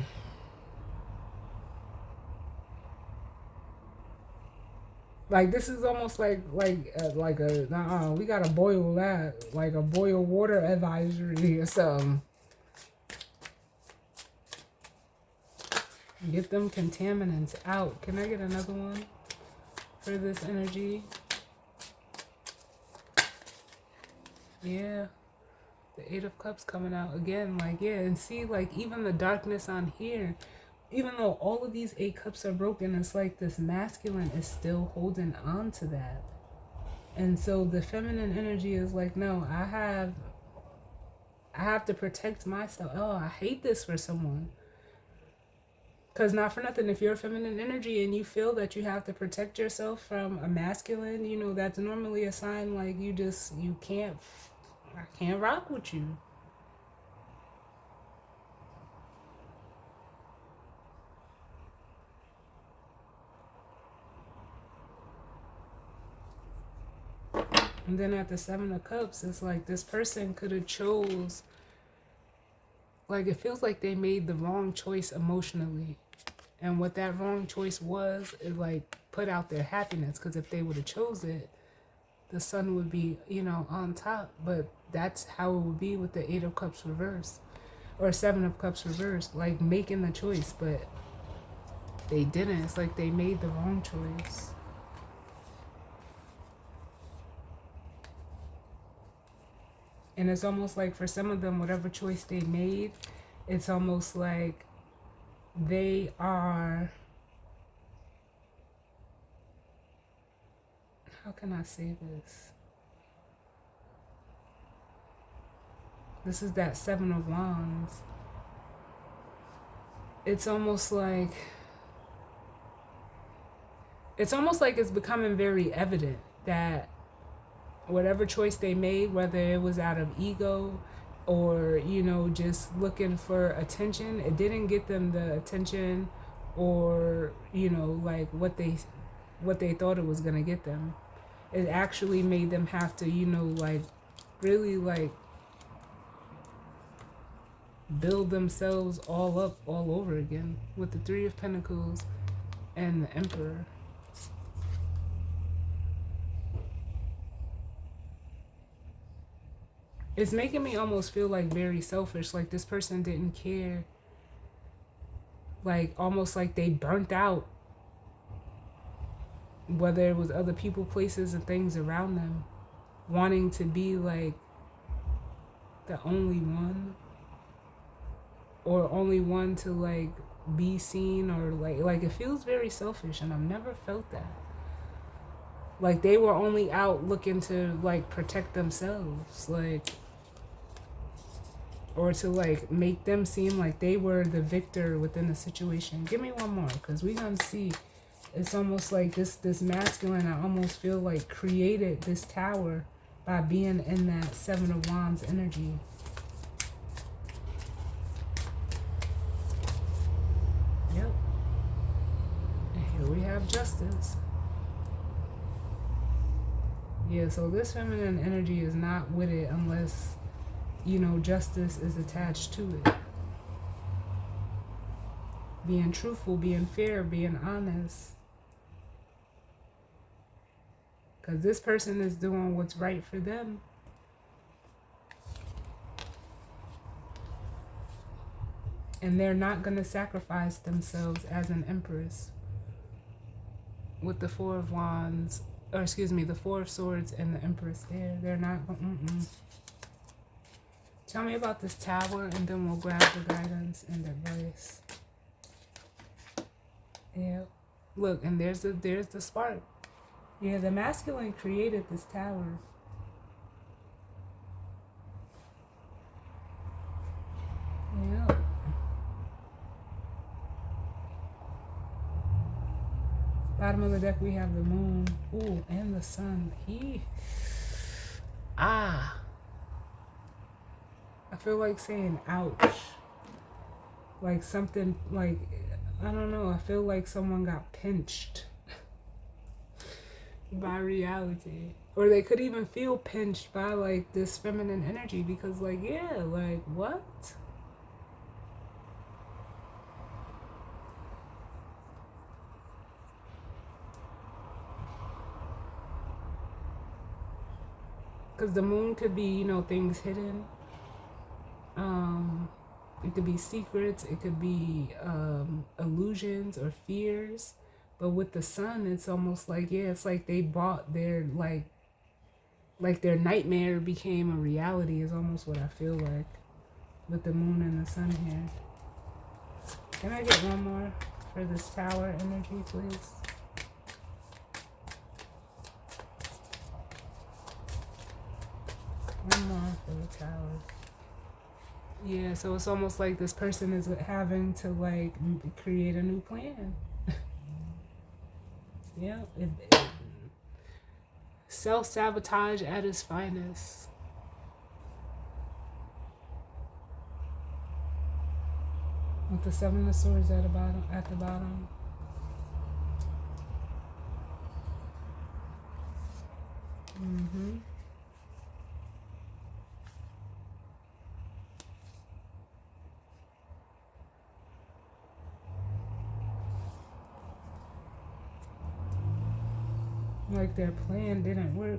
Like this is almost like a we gotta boil that, like a boil water advisory or something. Get them contaminants out. Can I get another one for this energy? Yeah. The Eight of Cups coming out again. Like, yeah, and see, like, even the darkness on here, even though all of these Eight Cups are broken, it's like this masculine is still holding on to that. And so the feminine energy is like, no, I have to protect myself. Oh, I hate this for someone. Because not for nothing, if you're a feminine energy and you feel that you have to protect yourself from a masculine, that's normally a sign like I can't rock with you. And then at the Seven of Cups, it's like this person could have chose, like it feels like they made the wrong choice emotionally. And what that wrong choice was, it like put out their happiness. Because if they would have chose it, the sun would be, on top. But that's how it would be with the Eight of Cups reversed. Or Seven of Cups reversed. Like making the choice, but they didn't. It's like they made the wrong choice. And it's almost like for some of them, whatever choice they made, it's almost like they are, how can I say this? This is that Seven of Wands. It's almost like it's becoming very evident that whatever choice they made, whether it was out of ego or, just looking for attention, it didn't get them the attention or, like what they thought it was going to get them. It actually made them have to, like really like build themselves all up all over again with the Three of Pentacles and the Emperor. It's making me almost feel like very selfish, like this person didn't care, like almost like they burnt out, whether it was other people, places, and things around them, wanting to be like the only one or only one to like be seen, or like it feels very selfish, and I've never felt that. Like they were only out looking to like protect themselves, like, or to like make them seem like they were the victor within the situation. Give me one more, because we're gonna see. It's almost like this masculine, I almost feel like created this tower by being in that Seven of Wands energy. Yep. And here we have Justice. Yeah, so this feminine energy is not with it unless, justice is attached to it. Being truthful, being fair, being honest. Because this person is doing what's right for them. And they're not going to sacrifice themselves as an empress. With the Four of Wands, or excuse me, the Four of Swords and the Empress there. They're not, Tell me about this tower, and then we'll grab the guidance and advice. Yeah. Look, and there's the spark. Yeah, the masculine created this tower. Yeah. Bottom of the deck, we have the moon. Ooh, and the sun. I feel like saying ouch. Like something, like, I don't know. I feel like someone got pinched by reality. Or they could even feel pinched by, like, this feminine energy. Because, like, yeah, like, what? Because the moon could be, you know, things hidden. It could be secrets. It could be illusions or fears. But with the sun, it's almost like, yeah, it's like they bought their, like their nightmare became a reality is almost what I feel like with the moon and the sun here. Can I get one more for this tower energy, please? One more for the tower. Yeah, so it's almost like this person is having to, like, create a new plan. Yeah, self-sabotage at its finest. With the Seven of Swords at the bottom. Mm-hmm. Like their plan didn't work.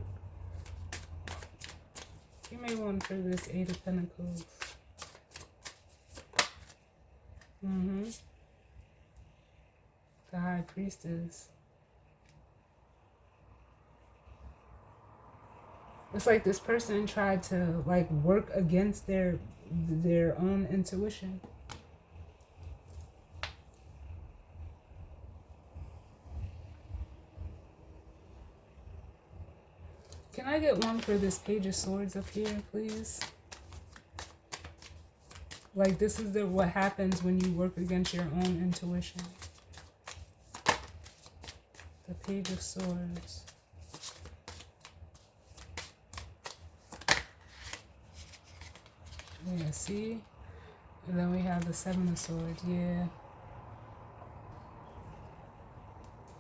Give me one for this Eight of Pentacles. Mm-hmm. The High Priestess. It's like this person tried to, like, work against their own intuition. Can I get one for this Page of Swords up here, please? Like, this is what happens when you work against your own intuition. The Page of Swords. Yeah, see? And then we have the Seven of Swords, yeah.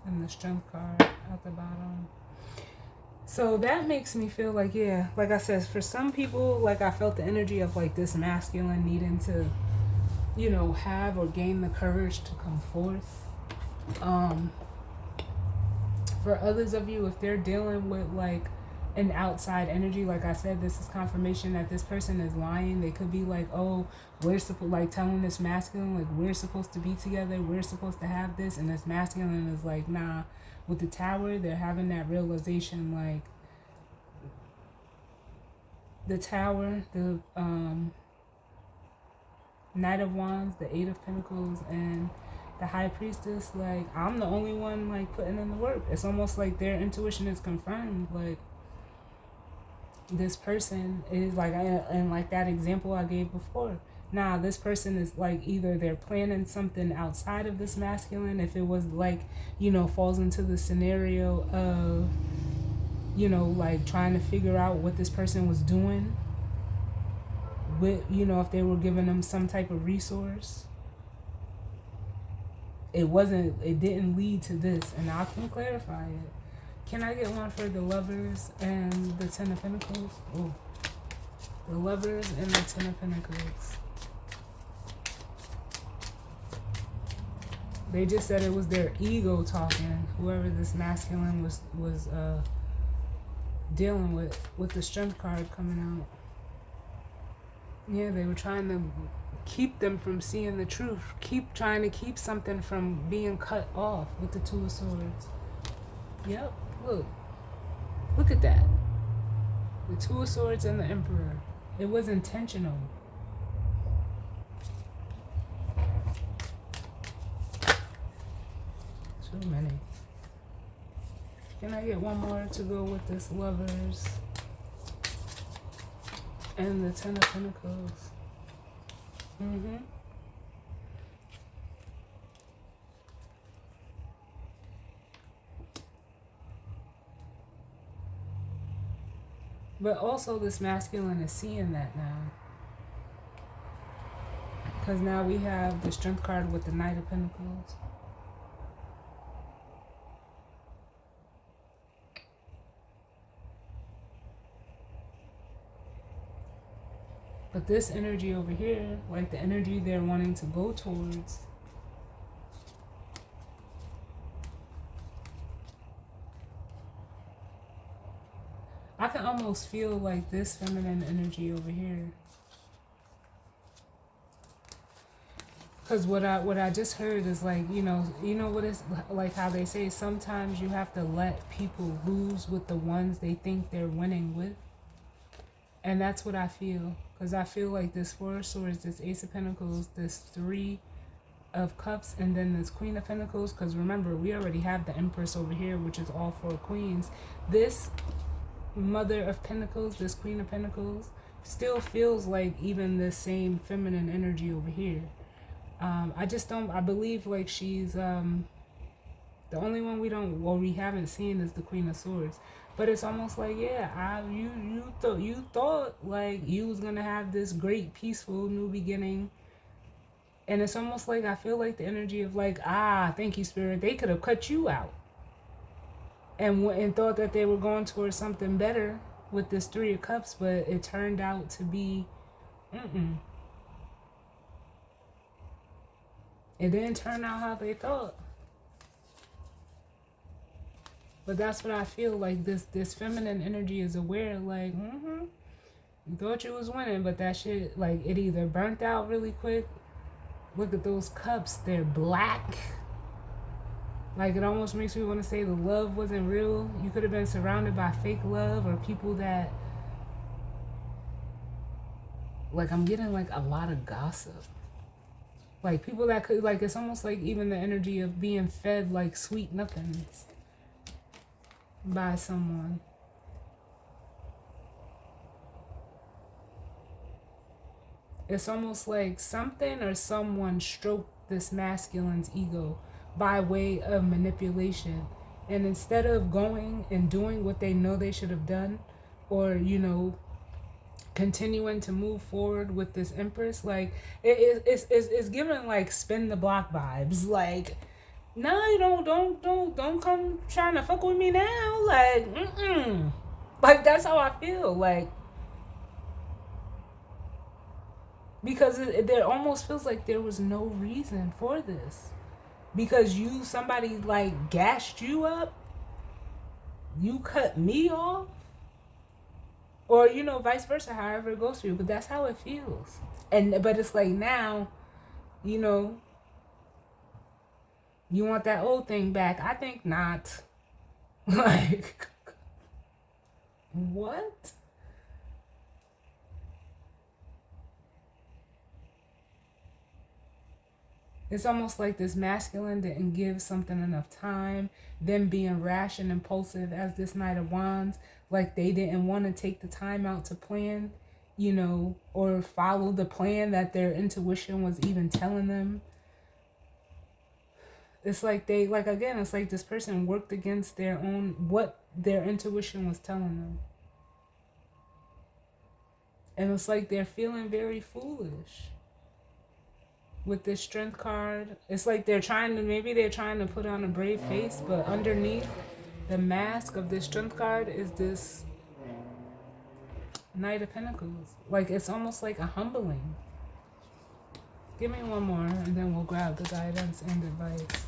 And the Strength card at the bottom. So that makes me feel like, yeah, like I said, for some people, like, I felt the energy of, like, this masculine needing to, you know, have or gain the courage to come forth. For others of you, if they're dealing with, like, an outside energy, like I said, this is confirmation that this person is lying. They could be like, oh, we're supposed, like, telling this masculine, like, we're supposed to be together, we're supposed to have this, and this masculine is like, nah. With the Tower, they're having that realization, like, the Tower, the Knight of Wands, the Eight of Pentacles, and the High Priestess, like, I'm the only one, like, putting in the work. It's almost like their intuition is confirmed, like, this person is, like, and like that example I gave before. Nah, this person is, like, either they're planning something outside of this masculine, if it was, like, you know, falls into the scenario of, you know, like, trying to figure out what this person was doing with, you know, if they were giving them some type of resource. It didn't lead to this, and I can clarify it. Can I get one for the Lovers and the Ten of Pentacles? Oh, the Lovers and the Ten of Pentacles. They just said it was their ego talking. Whoever this masculine was dealing with the Strength card coming out. Yeah, they were trying to keep them from seeing the truth. Trying to keep something from being cut off with the Two of Swords. Yep, look at that. The Two of Swords and the Emperor. It was intentional. Too many. Can I get one more to go with this Lovers and the Ten of Pentacles? Mm-hmm. But also this masculine is seeing that now. Because now we have the Strength card with the Knight of Pentacles. But this energy over here, like the energy they're wanting to go towards, I can almost feel like this feminine energy over here. Because what I just heard is like, you know what it's like how they say sometimes you have to let people lose with the ones they think they're winning with. And that's what I feel. Because I feel like this Four of Swords, this Ace of Pentacles, this Three of Cups, and then this Queen of Pentacles. Because remember, we already have the Empress over here, which is all four queens. This Mother of Pentacles, this Queen of Pentacles, still feels like even the same feminine energy over here. I just don't, I believe like she's, the only one we haven't seen is the Queen of Swords. But it's almost like, yeah, you thought like you was gonna have this great, peaceful new beginning. And it's almost like I feel like the energy of like, thank you, Spirit. They could have cut you out. And thought that they were going towards something better with this Three of Cups, but it turned out to be, it didn't turn out how they thought. But that's what I feel like. This feminine energy is aware, like, you thought you was winning, but that shit, like, it either burnt out really quick. Look at those cups, they're black. Like, it almost makes me want to say the love wasn't real. You could have been surrounded by fake love or people that, like, I'm getting like a lot of gossip. Like people that could, like, it's almost like even the energy of being fed like sweet nothings by someone. It's almost like something or someone stroked this masculine's ego by way of manipulation. And instead of going and doing what they know they should have done, or, continuing to move forward with this Empress, like, it's giving like spin the block vibes. Like, no, you don't come trying to fuck with me now. Like, like, that's how I feel. Like, because there almost feels like there was no reason for this. Because somebody like gashed you up, you cut me off, or vice versa, however it goes for you. But that's how it feels. But it's like now, you want that old thing back. I think not. Like, what? It's almost like this masculine didn't give something enough time, them being rash and impulsive as this Knight of Wands, like they didn't want to take the time out to plan, or follow the plan that their intuition was even telling them. It's like it's like this person worked against what their intuition was telling them. And it's like they're feeling very foolish. With this Strength card, it's like they're trying to put on a brave face, but underneath the mask of this Strength card is this Knight of Pentacles. Like, it's almost like a humbling. Give me one more and then we'll grab the guidance and advice.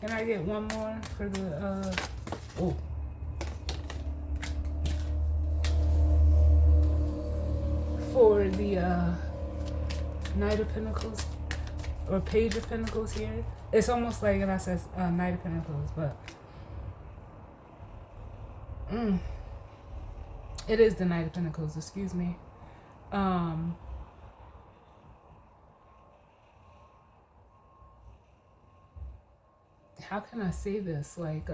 Can I get one more for the for the Knight of Pentacles? Or Page of Pentacles here. It's almost like, and I said Knight of Pentacles, but it is the Knight of Pentacles, excuse me. How can I say this? Like,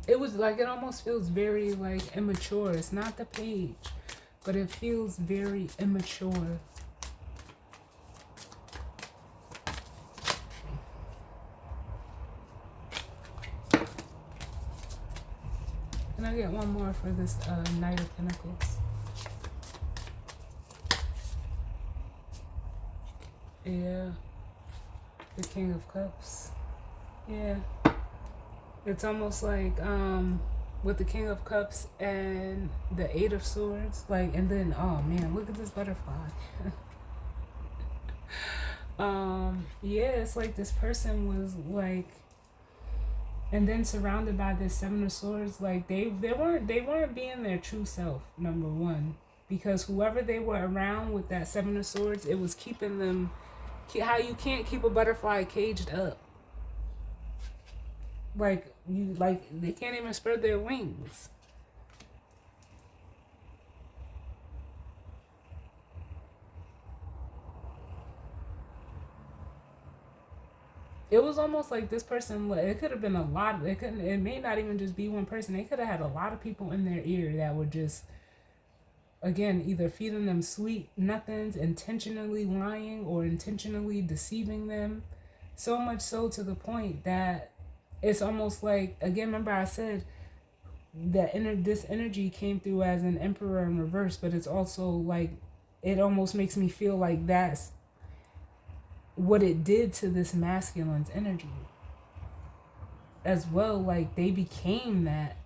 it was like, it almost feels very like immature. It's not the Page. but it feels very immature. Can I get one more for this Knight of Pentacles? Yeah. The King of Cups. Yeah. It's almost like with the King of Cups and the Eight of Swords, like, and then, oh man, look at this butterfly. Yeah, it's like this person was like, and then surrounded by this Seven of Swords, like they weren't being their true self, number one, because whoever they were around with that Seven of Swords, it was keeping them, how you can't keep a butterfly caged up. Like they can't even spread their wings. It was almost like this person, it could have been a lot, it may not even just be one person. They could have had a lot of people in their ear that would just, again, either feeding them sweet nothings, intentionally lying or intentionally deceiving them. So much so to the point that it's almost like, again, remember I said that this energy came through as an Emperor in reverse, but it's also like, it almost makes me feel like that's what it did to this masculine's energy as well. Like they became that.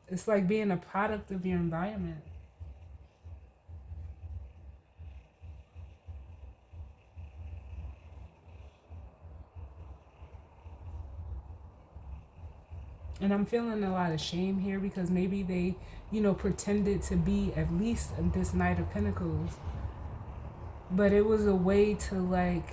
It's like being a product of your environment. And I'm feeling a lot of shame here because maybe they, pretended to be at least this Knight of Pentacles. But it was a way to like,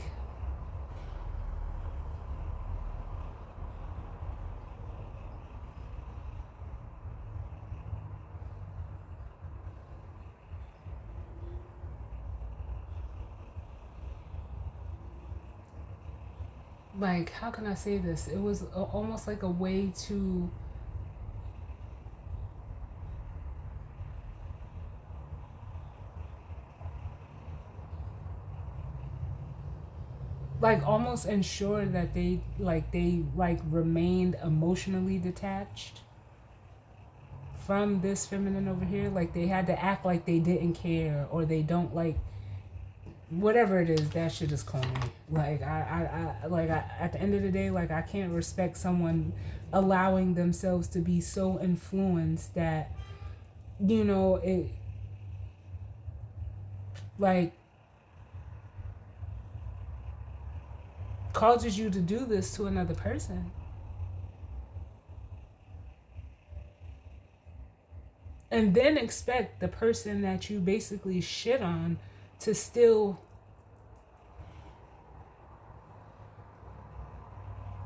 how can I say this? It was almost like a way to like almost ensure that they remained emotionally detached from this feminine over here. Like they had to act like they didn't care, or they don't, like, whatever it is. That shit is corny. Like I at the end of the day, like I can't respect someone allowing themselves to be so influenced that it like causes you to do this to another person. And then expect the person that you basically shit on to still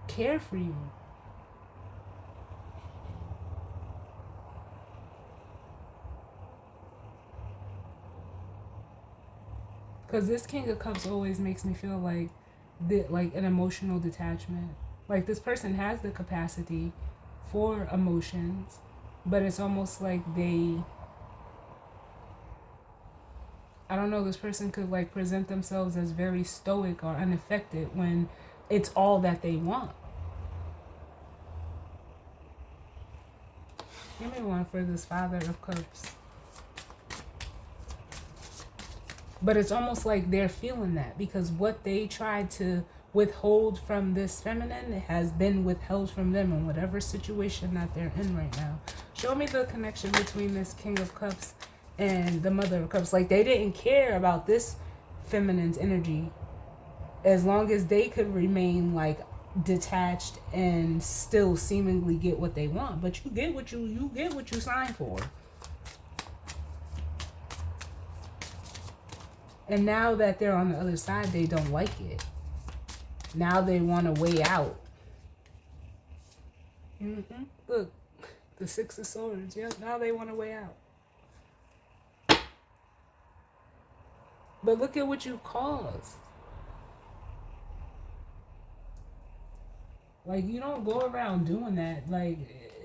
care for you. Because this King of Cups always makes me feel like an emotional detachment. Like this person has the capacity for emotions, but it's almost like I don't know, this person could like present themselves as very stoic or unaffected when it's all that they want. Give me one for this Father of Cups. But it's almost like they're feeling that because what they tried to withhold from this feminine has been withheld from them in whatever situation that they're in right now. Show me the connection between this King of Cups and the Mother of Cups. Like they didn't care about this feminine's energy as long as they could remain like detached and still seemingly get what they want. But you get what you signed for. And now that they're on the other side, they don't like it. Now they want a way out. Look, the Six of Swords. Yep, now they want a way out. But look at what you caused. Like, you don't go around doing that. Like,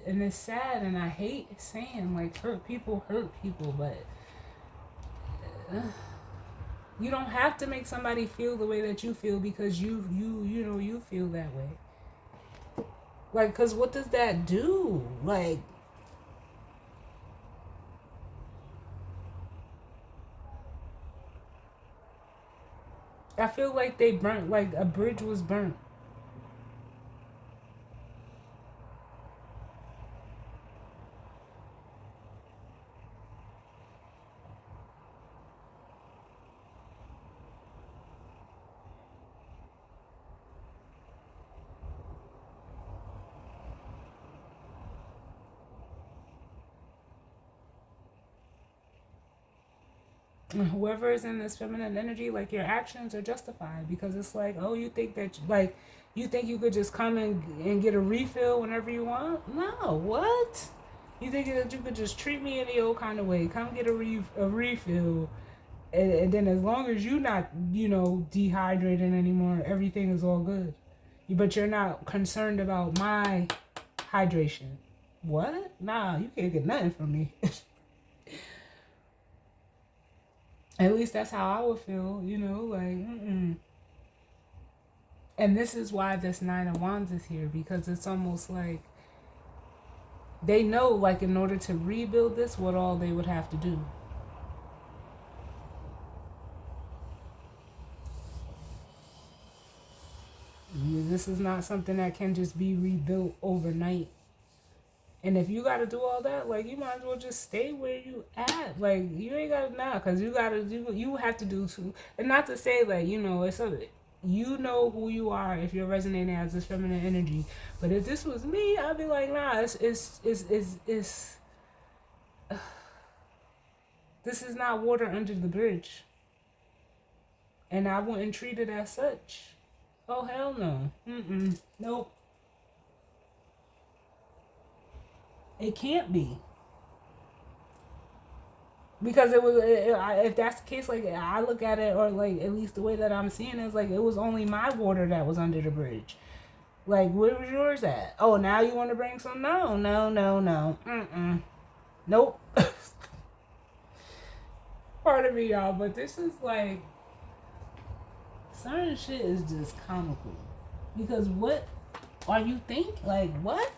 and it's sad, and I hate saying like hurt people, but you don't have to make somebody feel the way that you feel because you feel that way. Like, cause what does that do? Like, I feel like they burnt, like a bridge was burnt. Whoever is in this feminine energy, like your actions are justified because it's like, oh, you think that like you think you could just come and get a refill whenever you want? No, what? You think that you could just treat me any old kind of way? Come get a refill, and then as long as you not dehydrated anymore, everything is all good. But you're not concerned about my hydration. What? Nah, you can't get nothing from me. At least that's how I would feel, like, And this is why this Nine of Wands is here, because it's almost like they know, like, in order to rebuild this, what all they would have to do. This is not something that can just be rebuilt overnight. And if you got to do all that, like, you might as well just stay where you at. Like, you ain't got to now, because you got to do, you have to do too. And not to say, like, it's a, you know who you are if you're resonating as this feminine energy. But if this was me, I'd be like, nah, it's this is not water under the bridge. And I wouldn't treat it as such. Oh, hell no. Nope. It can't be. Because if that's the case, like, I look at it, or like, at least the way that I'm seeing it, is like, it was only my water that was under the bridge. Like, where was yours at? Oh, now you want to bring some? No. Nope. Pardon me, y'all, but this is like, certain shit is just comical. Because what are you thinking? Like, what?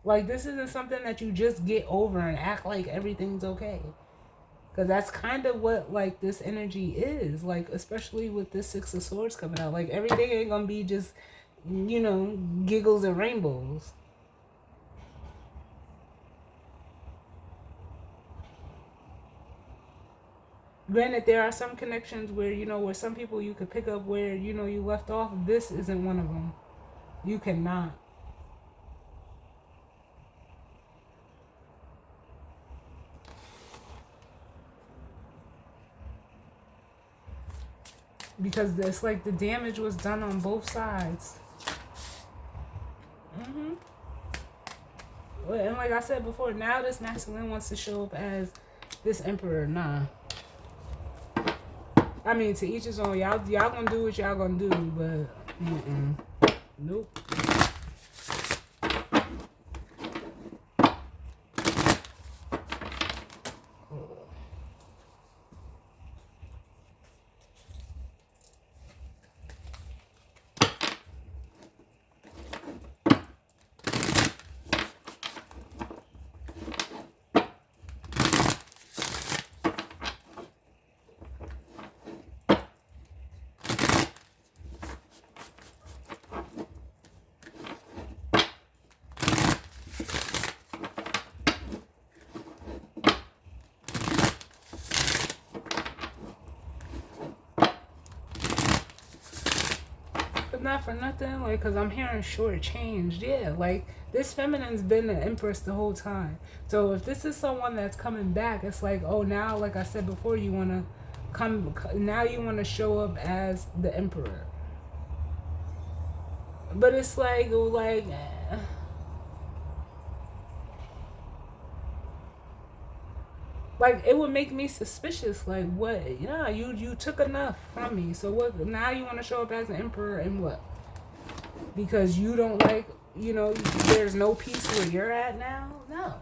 Like, this isn't something that you just get over and act like everything's okay. Because that's kind of what, like, this energy is. Like, especially with this Six of Swords coming out. Like, everything ain't going to be just, giggles and rainbows. Granted, there are some connections where, where some people you could pick up where, you left off. This isn't one of them. You cannot. Because it's like the damage was done on both sides. And like I said before, now this masculine wants to show up as this emperor. Nah. I mean, to each his own. Y'all gonna do what y'all gonna do, but nope. Not for nothing, like, because I'm hearing shortchanged. Yeah, like, this feminine's been the empress the whole time. So if this is someone that's coming back, it's like, oh, now, like I said before, you want to now you want to show up as the emperor. But it's like Like, it would make me suspicious. Like, what? Yeah, you took enough from me. So what? Now you want to show up as an emperor and what? Because you don't like, there's no peace where you're at now? No.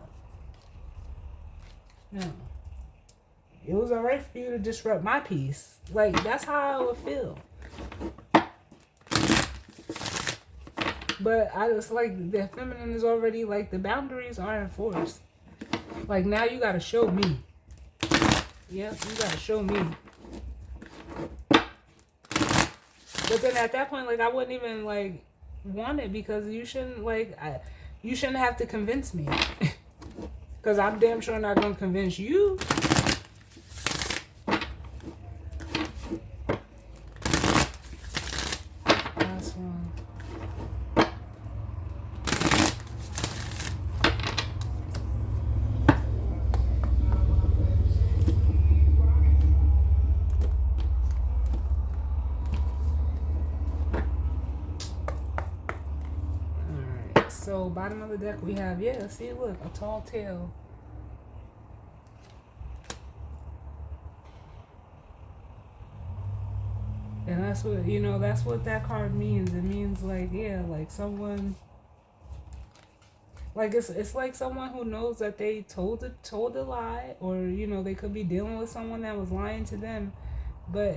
No. It was alright for you to disrupt my peace. Like, that's how I would feel. But I just like the feminine is already like the boundaries are enforced. Like, now you gotta show me. Yep, you gotta show me. But then at that point, like, I wouldn't even like want it because you shouldn't you shouldn't have to convince me. Because I'm damn sure not gonna convince you. Last one. Alright, so bottom of the deck we have, see, look, a tall tale. And that's what, that's what that card means. It means like, like someone, like it's like someone who knows that they told a lie, or they could be dealing with someone that was lying to them, but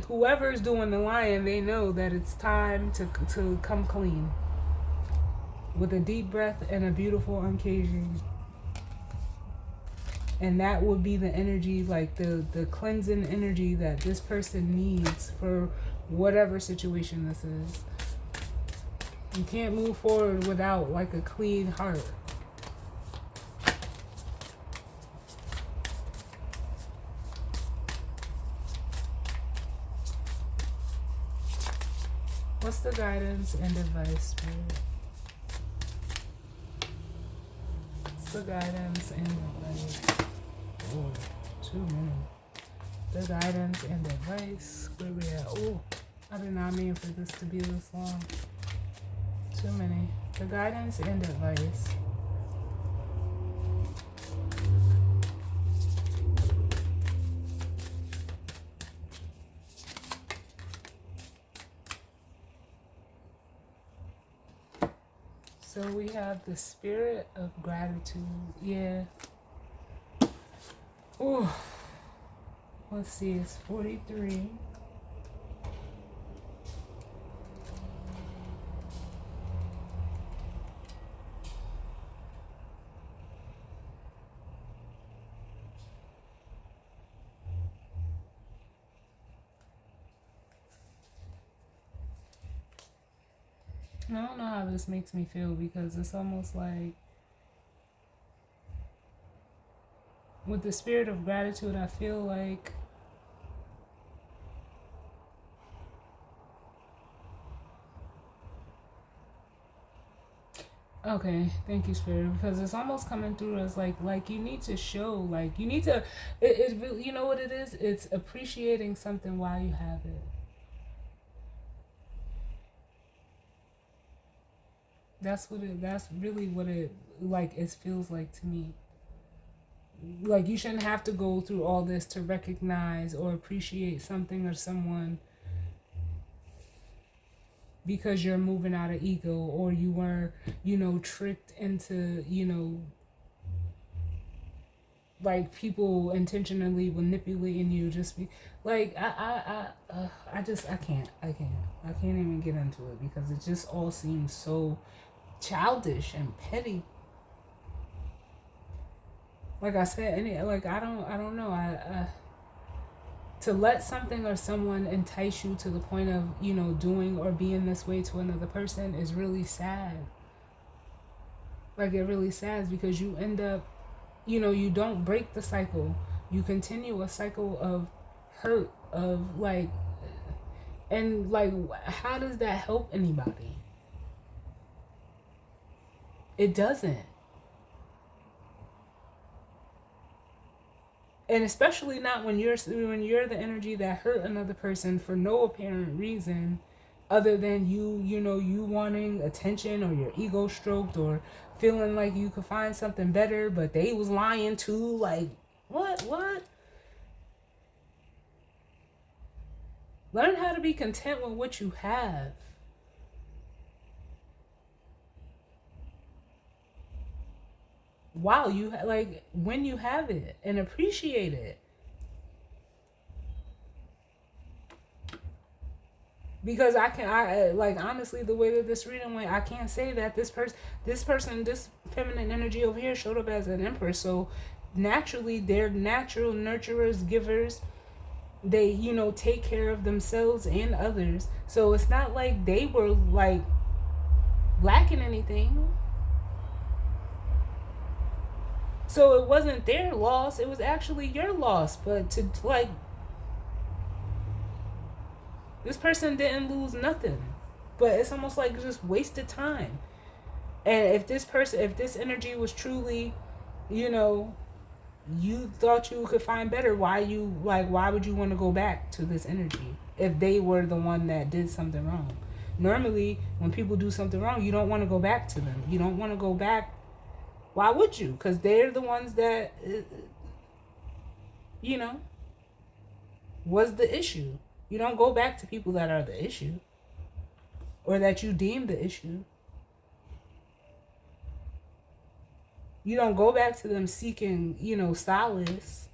whoever's doing the lying, they know that it's time to come clean with a deep breath and a beautiful uncaging. And that would be the energy, like the cleansing energy that this person needs for whatever situation this is. You can't move forward without like a clean heart. What's the guidance and advice, Spirit? What's the guidance and advice? Oh, too many. The guidance and advice. Where we at? Oh, I did not mean for this to be this long. Too many. The guidance and advice. So we have the spirit of gratitude. Yeah. Oh, let's see, it's 43. I don't know how this makes me feel because it's almost like with the spirit of gratitude, I feel like okay, thank you, Spirit, because it's almost coming through as like you need to show, like you need to, it really, you know what it is? It's appreciating something while you have it. That's really what it, like, it feels like to me. Like, you shouldn't have to go through all this to recognize or appreciate something or someone because you're moving out of ego, or you were, tricked into, like people intentionally manipulating you. Just be like, I can't even get into it because it just all seems so childish and petty. Like I said, I don't know. To let something or someone entice you to the point of, doing or being this way to another person is really sad. Like, it really sad because you end up, you don't break the cycle. You continue a cycle of hurt, of like, and like, how does that help anybody? It doesn't. And especially not when you're the energy that hurt another person for no apparent reason other than you wanting attention, or your ego stroked, or feeling like you could find something better, but they was lying too. Like, What? Learn how to be content with what you have. While you like when you have it, and appreciate it. Because I like, honestly, the way that this reading went, I can't say that this feminine energy over here showed up as an empress. So naturally, they're natural nurturers, givers. They, take care of themselves and others. So it's not like they were like lacking anything. So it wasn't their loss, it was actually your loss. But to like, this person didn't lose nothing. But it's almost like just wasted time. And if this energy was truly, you thought you could find better, why would you want to go back to this energy if they were the one that did something wrong? Normally, when people do something wrong, you don't want to go back to them. You don't want to go back. Why would you? Because they're the ones that, was the issue. You don't go back to people that are the issue or that you deem the issue. You don't go back to them seeking, solace.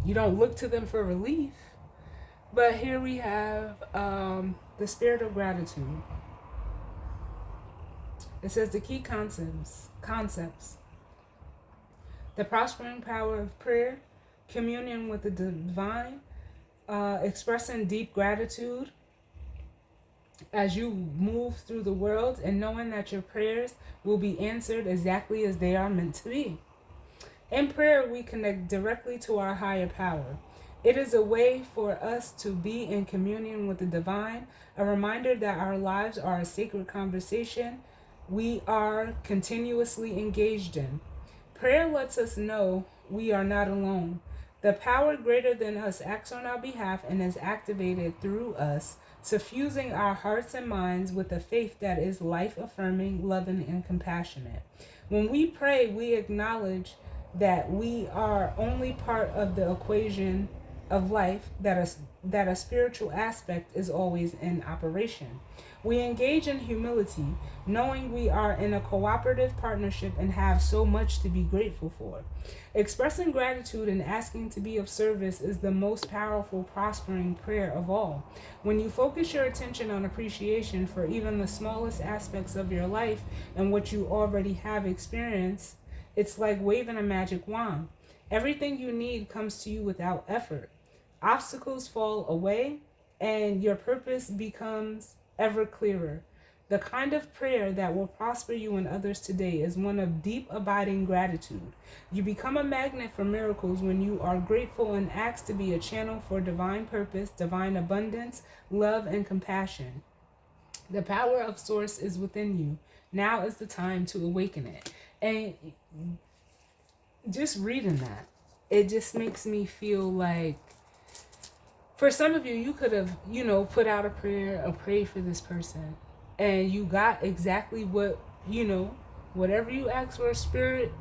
You don't look to them for relief. But here we have the spirit of gratitude. It says the key concepts. The prospering power of prayer, communion with the divine, expressing deep gratitude as you move through the world, and knowing that your prayers will be answered exactly as they are meant to be. In prayer, we connect directly to our higher power. It is a way for us to be in communion with the divine, a reminder that our lives are a sacred conversation we are continuously engaged in. Prayer lets us know we are not alone. The power greater than us acts on our behalf and is activated through us, suffusing our hearts and minds with a faith that is life-affirming, loving, and compassionate. When we pray, we acknowledge that we are only part of the equation of life, that a spiritual aspect is always in operation. We engage in humility, knowing we are in a cooperative partnership and have so much to be grateful for. Expressing gratitude and asking to be of service is the most powerful, prospering prayer of all. When you focus your attention on appreciation for even the smallest aspects of your life and what you already have experienced, it's like waving a magic wand. Everything you need comes to you without effort. Obstacles fall away, and your purpose becomes ever clearer. The kind of prayer that will prosper you and others today is one of deep, abiding gratitude. You become a magnet for miracles when you are grateful and ask to be a channel for divine purpose, divine abundance, love, and compassion. The power of Source is within you. Now is the time to awaken it. And just reading that, it just makes me feel like, for some of you, you could have, put out a prayer or prayed for this person, and you got exactly what, whatever you ask for, Spirit,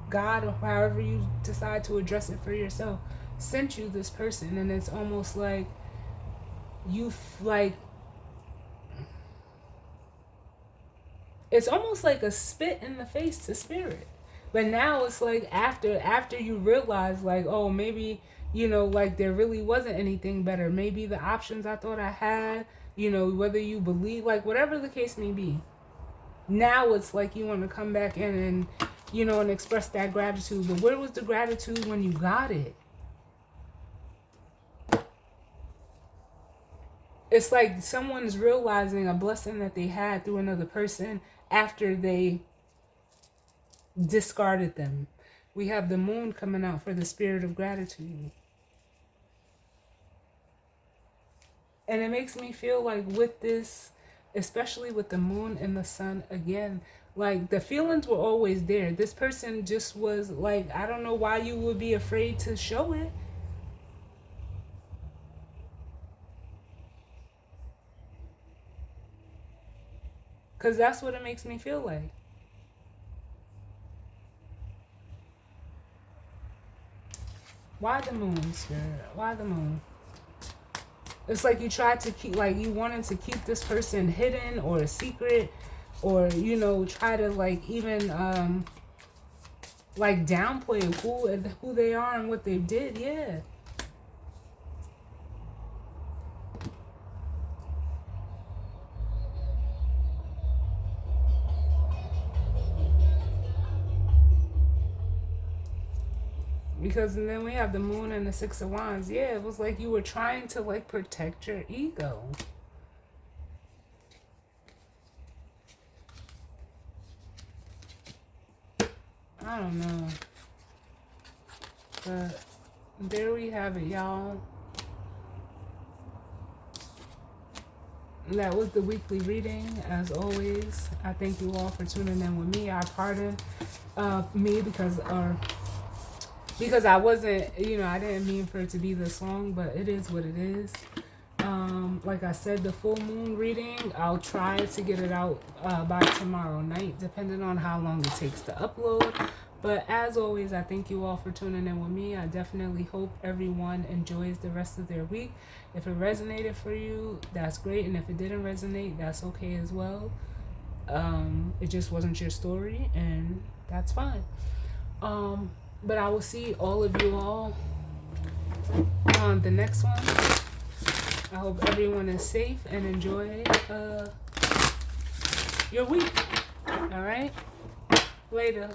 God, or however you decide to address it for yourself, sent you this person. And it's almost like it's almost like a spit in the face to Spirit. But now it's like after you realize, like, oh, maybe, like, there really wasn't anything better. Maybe the options I thought I had, whether you believe, like, whatever the case may be. Now it's like you want to come back in and, and express that gratitude. But where was the gratitude when you got it? It's like someone's realizing a blessing that they had through another person after they discarded them. We have the moon coming out for the spirit of gratitude. And it makes me feel like with this, especially with the moon and the sun again, like the feelings were always there. This person just was like, I don't know why you would be afraid to show it. Because that's what it makes me feel like. Why the moon, Spirit? Why the moon? It's like you tried to keep, like you wanted to keep this person hidden or a secret, or, you know, try to like even like downplay who they are and what they did. Yeah. Because and then we have the moon and the Six of Wands. Yeah, it was like you were trying to like protect your ego. I don't know. But there we have it, y'all. That was the weekly reading. As always, I thank you all for tuning in with me. I pardon me because I wasn't, you know, I didn't mean for it to be this long, but it is what it is. Like I said, the full moon reading, I'll try to get it out by tomorrow night, depending on how long it takes to upload. But as always, I thank you all for tuning in with me. I definitely hope everyone enjoys the rest of their week. If it resonated for you, that's great. And if it didn't resonate, that's okay as well. It just wasn't your story, and that's fine. But I will see all of you all on the next one. I hope everyone is safe and enjoy your week. All right? Later.